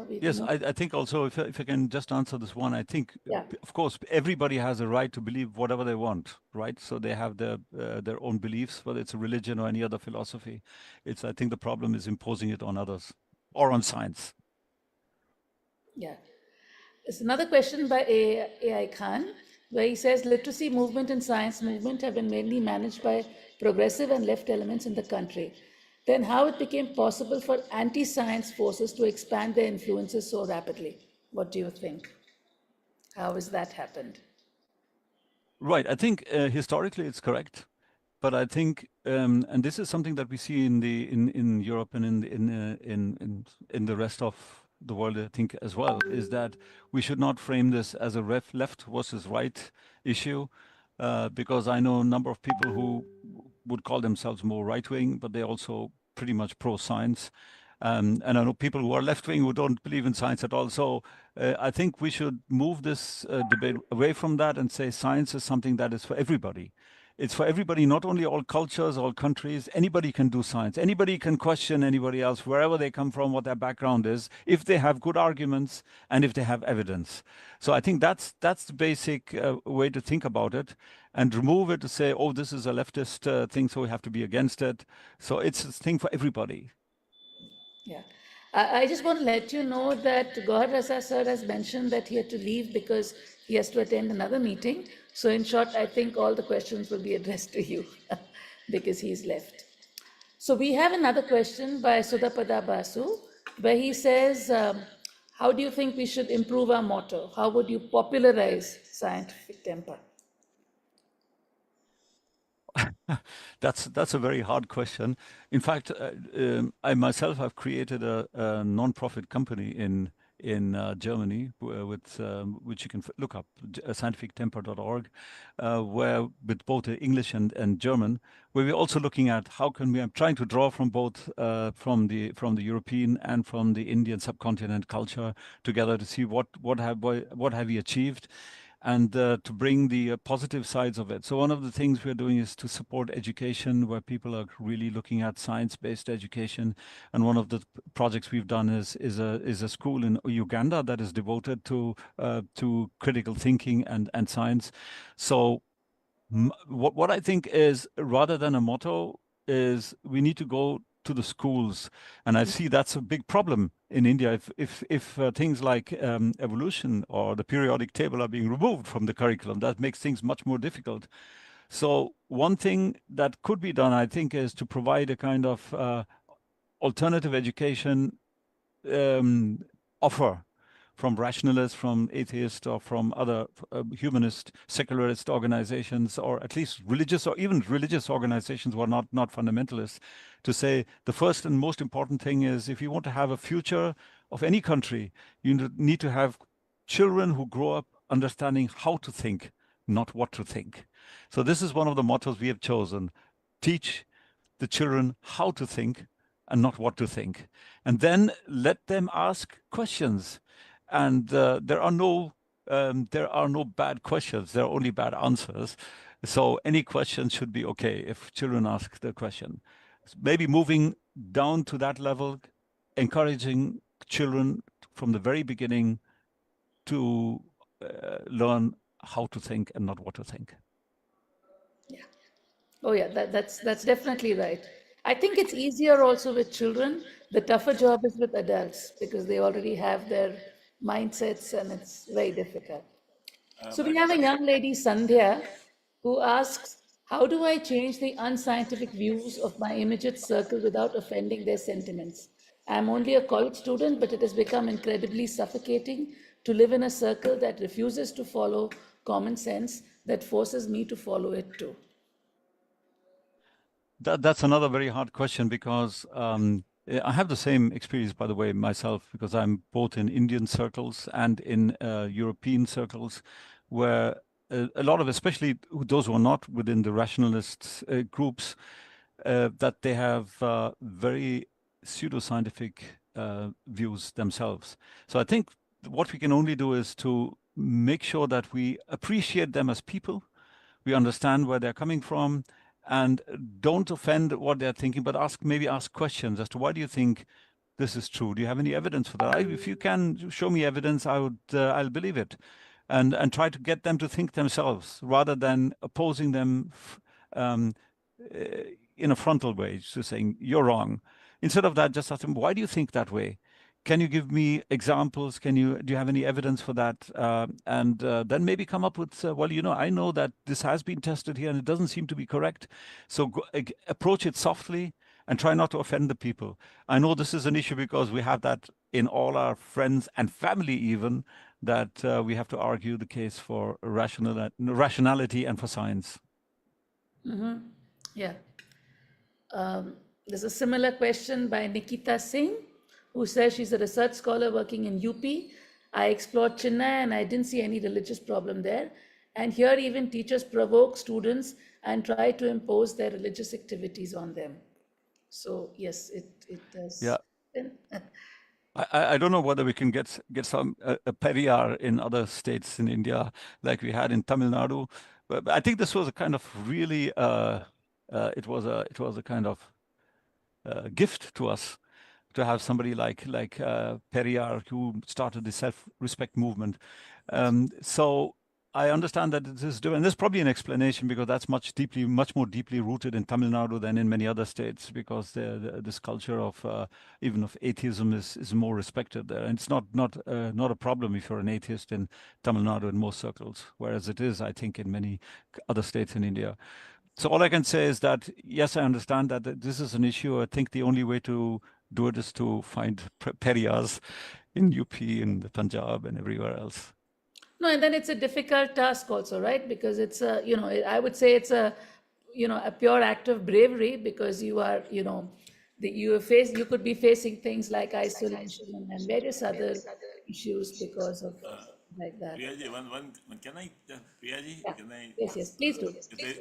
we Yes, move. I think also, if I can just answer this one, I think, Yeah. of course, everybody has a right to believe whatever they want, right? So they have their own beliefs, whether it's a religion or any other philosophy. I think the problem is imposing it on others or on science. Yeah. There's another question by A.I. Khan, where he says literacy movement and science movement have been mainly managed by progressive and left elements in the country. Then how it became possible for anti-science forces to expand their influences so rapidly? What do you think? How has that happened? Right. I think historically it's correct, but I think, and this is something that we see in Europe and in the rest of the world, I think as well, is that we should not frame this as a left versus right issue, because I know a number of people who would call themselves more right wing, but they're also pretty much pro science. And I know people who are left wing who don't believe in science at all. So I think we should move this debate away from that and say science is something that is for everybody. It's for everybody, not only all cultures, all countries. Anybody can do science. Anybody can question anybody else, wherever they come from, what their background is, if they have good arguments and if they have evidence. So I think that's the basic way to think about it, and remove it to say, oh, this is a leftist thing, so we have to be against it. So it's a thing for everybody. Yeah. I just want to let you know that Gohar Rasa sir has mentioned that he had to leave because he has to attend another meeting. So in short, I think all the questions will be addressed to you because he's left. So we have another question by Sudhapada Basu, where he says, how do you think we should improve our motto? How would you popularize scientific temper? That's a very hard question. In fact, I myself have created a non-profit company in Germany with which you can look up, scientifictemper.org, where with both English and German, where we're also looking at how can we. I'm trying to draw from both from the European and from the Indian subcontinent culture together to see what have we achieved, and to bring the positive sides of it. So one of the things we're doing is to support education, where people are really looking at science-based education. And one of the projects we've done is a school in Uganda that is devoted to critical thinking and science. So what I think is, rather than a motto, is we need to go to the schools, and I see that's a big problem in India. If things like evolution or the periodic table are being removed from the curriculum, that makes things much more difficult. So one thing that could be done, I think, is to provide a kind of alternative education offer from rationalists, from atheists, or from other humanist, secularist organizations, or at least religious, or even religious organizations who are not fundamentalists, to say the first and most important thing is, if you want to have a future of any country, you need to have children who grow up understanding how to think, not what to think. So this is one of the mottos we have chosen: teach the children how to think and not what to think. And then let them ask questions. And there are no bad questions. There are only bad answers. So any question should be okay if children ask the question. Maybe moving down to that level, encouraging children from the very beginning to learn how to think and not what to think. Yeah. Oh yeah, that's definitely right. I think it's easier also with children. The tougher job is with adults because they already have their mindsets and it's very difficult. So we have a young lady, Sandhya, who asks, how do I change the unscientific views of my immediate circle without offending their sentiments? I'm only a college student, but it has become incredibly suffocating to live in a circle that refuses to follow common sense, that forces me to follow it too. That's another very hard question because I have the same experience, by the way, myself, because I'm both in Indian circles and in European circles, where a lot of, especially those who are not within the rationalist groups, that they have very pseudoscientific views themselves. So I think what we can only do is to make sure that we appreciate them as people, we understand where they're coming from, and don't offend what they're thinking, but maybe ask questions as to why do you think this is true? Do you have any evidence for that? If you can show me evidence, I'll believe it, and try to get them to think themselves rather than opposing them in a frontal way, just saying you're wrong. Instead of that, just ask them, why do you think that way? Can you give me examples? Do you have any evidence for that? And then maybe come up with, well, I know that this has been tested here and it doesn't seem to be correct. So approach it softly and try not to offend the people. I know this is an issue because we have that in all our friends and family even, that we have to argue the case for rationality and for science. Mm-hmm. Yeah. There's a similar question by Nikita Singh, who says she's a research scholar working in UP. I explored Chennai and I didn't see any religious problem there. And here even teachers provoke students and try to impose their religious activities on them. So yes, it does. Yeah. I don't know whether we can get some a Periyar in other states in India like we had in Tamil Nadu, but I think this was a kind of really it was a kind of gift to us to have somebody like Periyar who started the self-respect movement. So I understand that it is doing. There's probably an explanation because that's much more deeply rooted in Tamil Nadu than in many other states, because this culture of even of atheism is more respected there, and it's not a problem if you're an atheist in Tamil Nadu in most circles, whereas it is, I think, in many other states in India. So all I can say is that yes, I understand that this is an issue. I think the only way to do it is to find Periyars in UP, in the Punjab, and everywhere else. No, and then it's a difficult task also, right? Because it's a, I would say it's a, a pure act of bravery, because you are, you could be facing things like isolation and various other issues because of like that. Priyaji, can I, Priyaji, Yeah. can I? Yes, please do.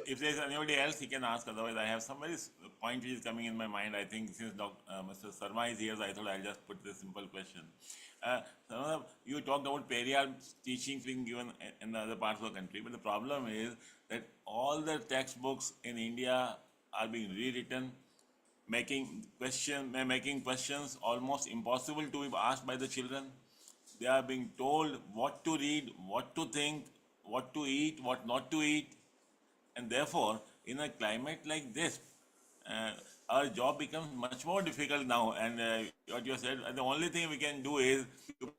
If there's anybody else, he can ask. Otherwise, I have some very point which is coming in my mind. I think since Mr. Sarma is here, I thought I'll just put this simple question. You talked about Periyar teachings being given in the other parts of the country, but the problem is that all the textbooks in India are being rewritten, making questions almost impossible to be asked by the children. They are being told what to read, what to think, what to eat, what not to eat. And therefore, in a climate like this, our job becomes much more difficult now. And what you said, the only thing we can do is to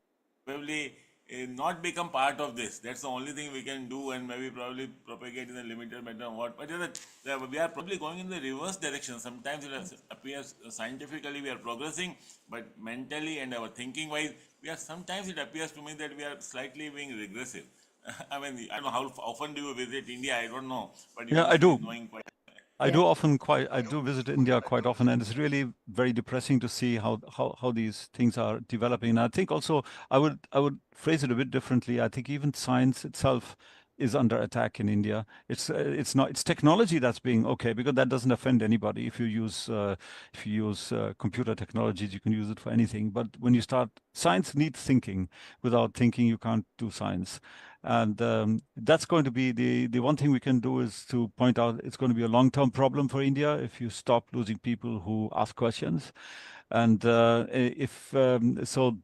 probably not become part of this. That's the only thing we can do, and maybe probably propagate in a limited manner. But we are probably going in the reverse direction. Sometimes it appears scientifically we are progressing, but mentally and our thinking wise, sometimes it appears to me that we are slightly being regressive. I mean, I don't know how often do you visit India? I don't know, but yeah, I do. I do visit India quite often, and it's really very depressing to see how these things are developing. And I think also I would phrase it a bit differently. I think even science itself is under attack in India. It's not, it's technology that's being okay, because that doesn't offend anybody. If you use computer technologies, you can use it for anything. But when you start, science needs thinking. Without thinking, you can't do science. And that's going to be the one thing we can do, is to point out it's going to be a long-term problem for India if you stop losing people who ask questions. And so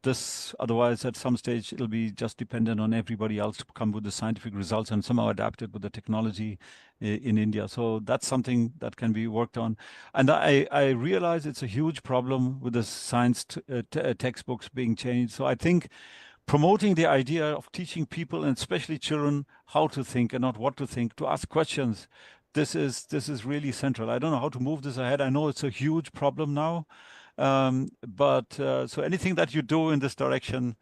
this, otherwise at some stage it'll be just dependent on everybody else to come with the scientific results and somehow adapt it with the technology in India. So that's something that can be worked on. And I realize it's a huge problem with the science textbooks being changed. So I think promoting the idea of teaching people, and especially children, how to think and not what to think, to ask questions, this is really central. I don't know how to move this ahead. I know it's a huge problem now. So anything that you do in this direction,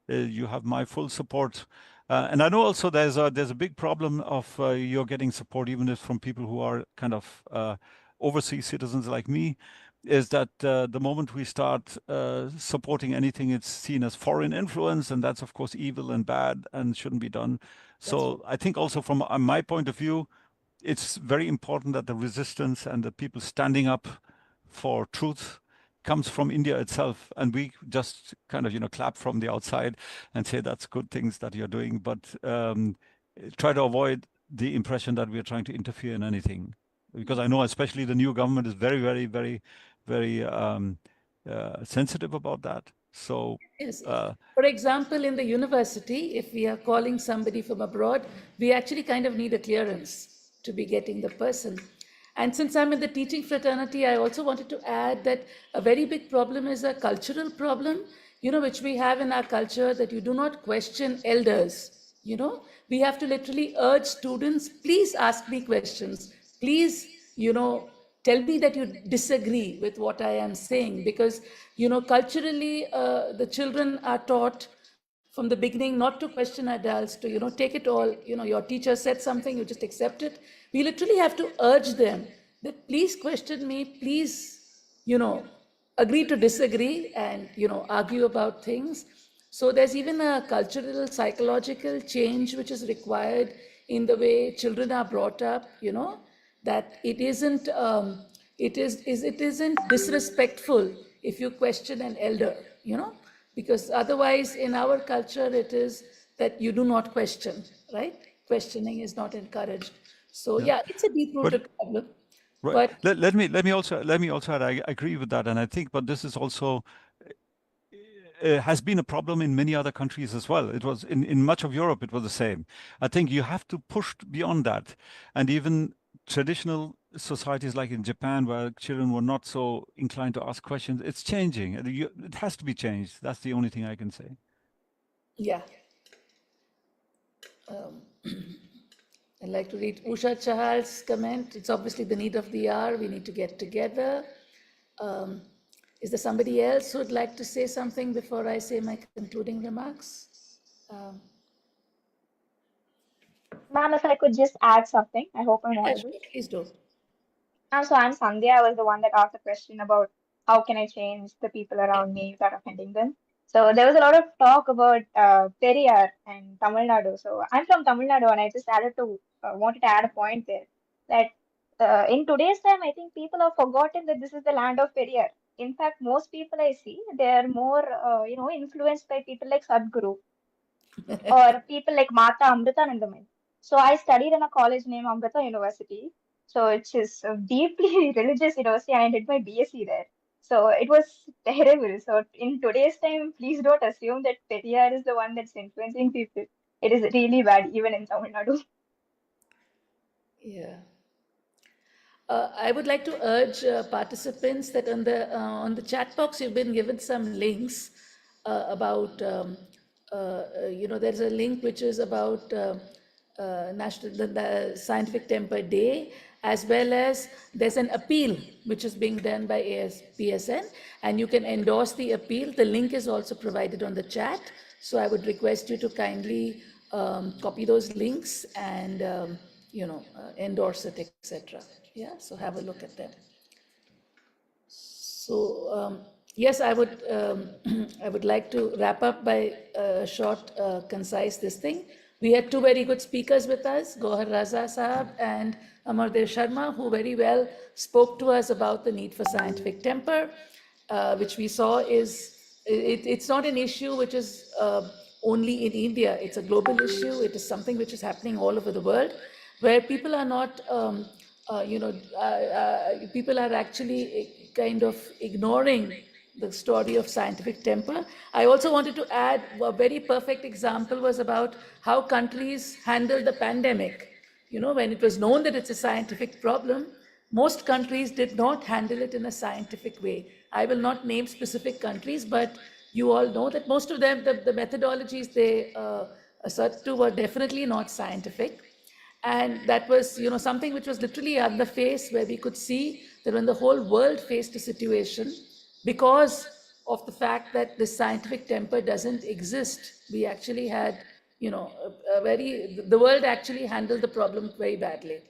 you have my full support. And I know also there's a big problem of you're getting support, even if from people who are kind of overseas citizens like me, is that the moment we start supporting anything, it's seen as foreign influence, and that's of course evil and bad and shouldn't be done. So I think also from my point of view, it's very important that the resistance and the people standing up for truth comes from India itself, and we just kind of clap from the outside and say that's good things that you're doing, but try to avoid the impression that we're trying to interfere in anything, because I know especially the new government is very, very, very, very sensitive about that. So yes. For example, in the university, if we are calling somebody from abroad, we actually kind of need a clearance to be getting the person. And since I'm in the teaching fraternity, I also wanted to add that a very big problem is a cultural problem, which we have in our culture, that you do not question elders. We have to literally urge students, please ask me questions. Please, tell me that you disagree with what I am saying, because, culturally, the children are taught from the beginning not to question adults, to, take it all, your teacher said something, you just accept it. We literally have to urge them that please question me, please, agree to disagree and, argue about things. So there's even a cultural, psychological change which is required in the way children are brought up, that it isn't, it isn't disrespectful if you question an elder, because otherwise in our culture it is that you do not question, right? Questioning is not encouraged. So yeah, it's a deep-rooted problem. Right. But let me also add, I agree with that, and I think, but this is also has been a problem in many other countries as well. It was in much of Europe, it was the same. I think you have to push beyond that, and even traditional societies like in Japan, where children were not so inclined to ask questions, it's changing. It has to be changed. That's the only thing I can say. yeah. I'd like to read Usha Chahal's comment. It's obviously the need of the hour. We need to get together. Is there somebody else who would like to say something before I say my concluding remarks? Ma'am, if I could just add something, I hope I'm audible. Please do. So I'm Sandhya. I was the one that asked the question about how can I change the people around me without offending them. So there was a lot of talk about Periyar and Tamil Nadu. So I'm from Tamil Nadu, and I just wanted to add a point there that in today's time, I think people have forgotten that this is the land of Periyar. In fact, most people I see, they are more, influenced by people like Sadhguru or people like Mata Amritanandamai. So I studied in a college named Amrita University. So it's a deeply religious university, and I did my BSc there. So it was terrible. So in today's time, please don't assume that Periyar is the one that's influencing people. It is really bad, even in Tamil Nadu. Yeah. I would like to urge participants that on the chat box you've been given some links about there's a link which is about the Scientific Temper Day, as well as there's an appeal which is being done by AIPSN, and you can endorse the appeal. The link is also provided on the chat, so I would request you to kindly copy those links and endorse it, etc. Yeah, so have a look at them. So yes, I would I would like to wrap up by a short, concise this thing. We had two very good speakers with us, Gohar Raza Sahab and Amardev Sharma, who very well spoke to us about the need for scientific temper, which we saw it's not an issue which is only in India. It's a global issue. It is something which is happening all over the world, where people are not, people are actually kind of ignoring the story of scientific temper. I also wanted to add a very perfect example was about how countries handled the pandemic. You know, when it was known that it's a scientific problem, most countries did not handle it in a scientific way. I will not name specific countries, but you all know that most of them, the methodologies they assert to were definitely not scientific. And that was, you know, something which was literally on the face, where we could see that when the whole world faced a situation, because of the fact that this scientific temper doesn't exist, we actually had, you know, the world actually handled the problem very badly.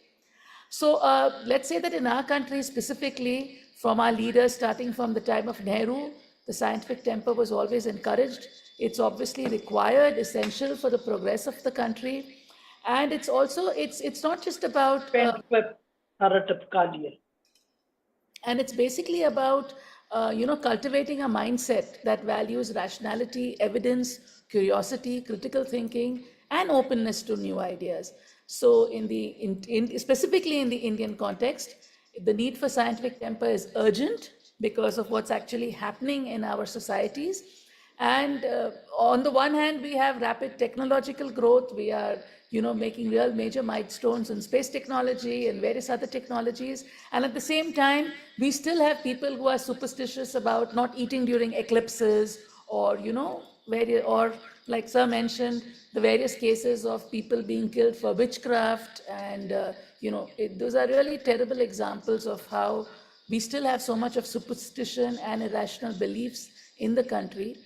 So let's say that in our country specifically, from our leaders, starting from the time of Nehru, the scientific temper was always encouraged. It's obviously required, essential for the progress of the country. And it's also, it's not just about, and it's basically about, cultivating a mindset that values rationality, evidence, curiosity, critical thinking, and openness to new ideas. So specifically in the Indian context, the need for scientific temper is urgent because of what's actually happening in our societies. And on the one hand, we have rapid technological growth. We are, making real major milestones in space technology and various other technologies. And at the same time, we still have people who are superstitious about not eating during eclipses, or, or like Sir mentioned, the various cases of people being killed for witchcraft. And, those are really terrible examples of how we still have so much of superstition and irrational beliefs in the country.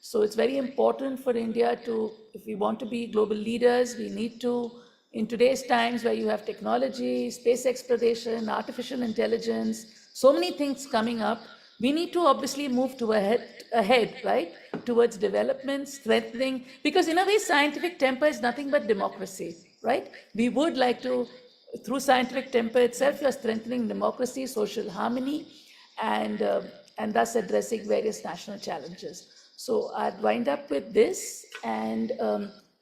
So it's very important for India to, if we want to be global leaders, we need to, in today's times where you have technology, space exploration, artificial intelligence, so many things coming up, we need to obviously move ahead, right, towards development, strengthening, because in a way, scientific temper is nothing but democracy, right? We would like to, through scientific temper itself, you are strengthening democracy, social harmony, and thus addressing various national challenges. So I'd wind up with this, and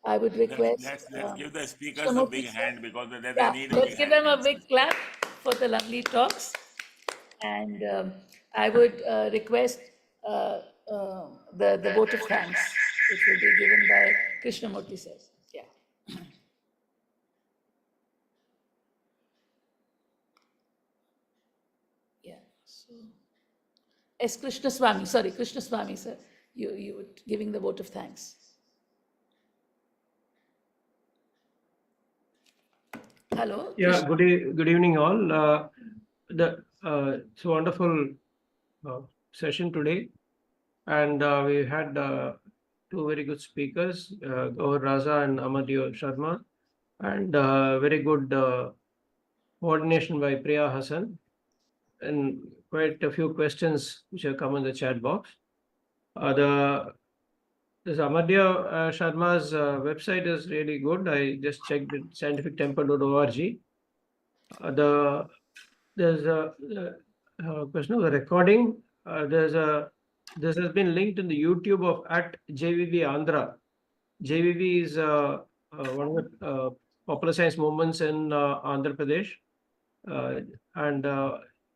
I would request. Let's give the speakers a big hand, because they need a let's big give hand. them a big clap for the lovely talks. And I would request the vote of thanks, which will be given by Krishnamurti sir. Yeah. Yeah. So, S. Krishnaswamy, sorry, Krishnaswamy sir, you were giving the vote of thanks. Hello. Yeah. Good evening, all. It's a wonderful session today, and we had two very good speakers, Gohar Raza and Amardev Sharma, and very good coordination by Priya Hassan, and quite a few questions which have come in the chat box. This Amardev Sharma's website is really good. I just checked it, scientifictemper.org. There's a question of the recording. This has been linked in the YouTube of @JVV Andhra. JVV is one of the popular science movements in Andhra Pradesh, and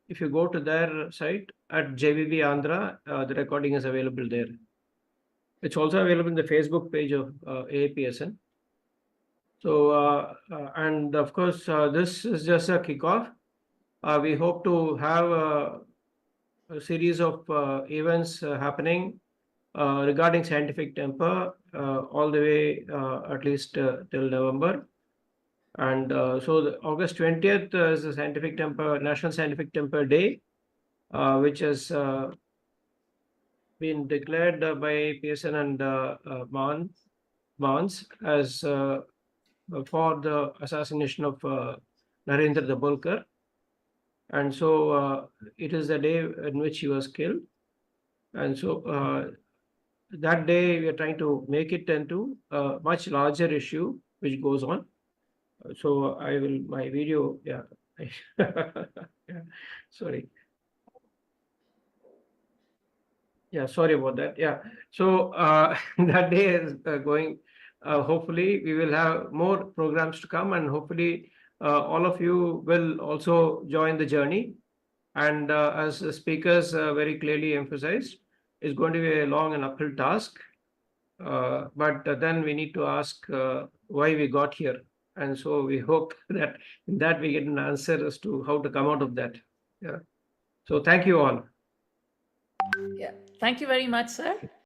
if you go to their site @JVV Andhra, the recording is available there. It's also available in the Facebook page of AIPSN. So, and of course, this is just a kickoff. We hope to have a series of events happening regarding scientific temper all the way at least till November. And so August 20th is the National Scientific Temper Day, which has been declared by PSN and Barnes as for the assassination of Narendra Dabholkar. And so it is the day in which he was killed. And so that day we are trying to make it into a much larger issue which goes on. So I will, my video, yeah. Yeah, sorry. Yeah, sorry about that. Yeah. So that day is going. Hopefully, we will have more programs to come, and hopefully, all of you will also join the journey. And as the speakers very clearly emphasized, it's going to be a long and uphill task. But then we need to ask why we got here. And so we hope that in that we get an answer as to how to come out of that. Yeah. So thank you all. Yeah, thank you very much, sir.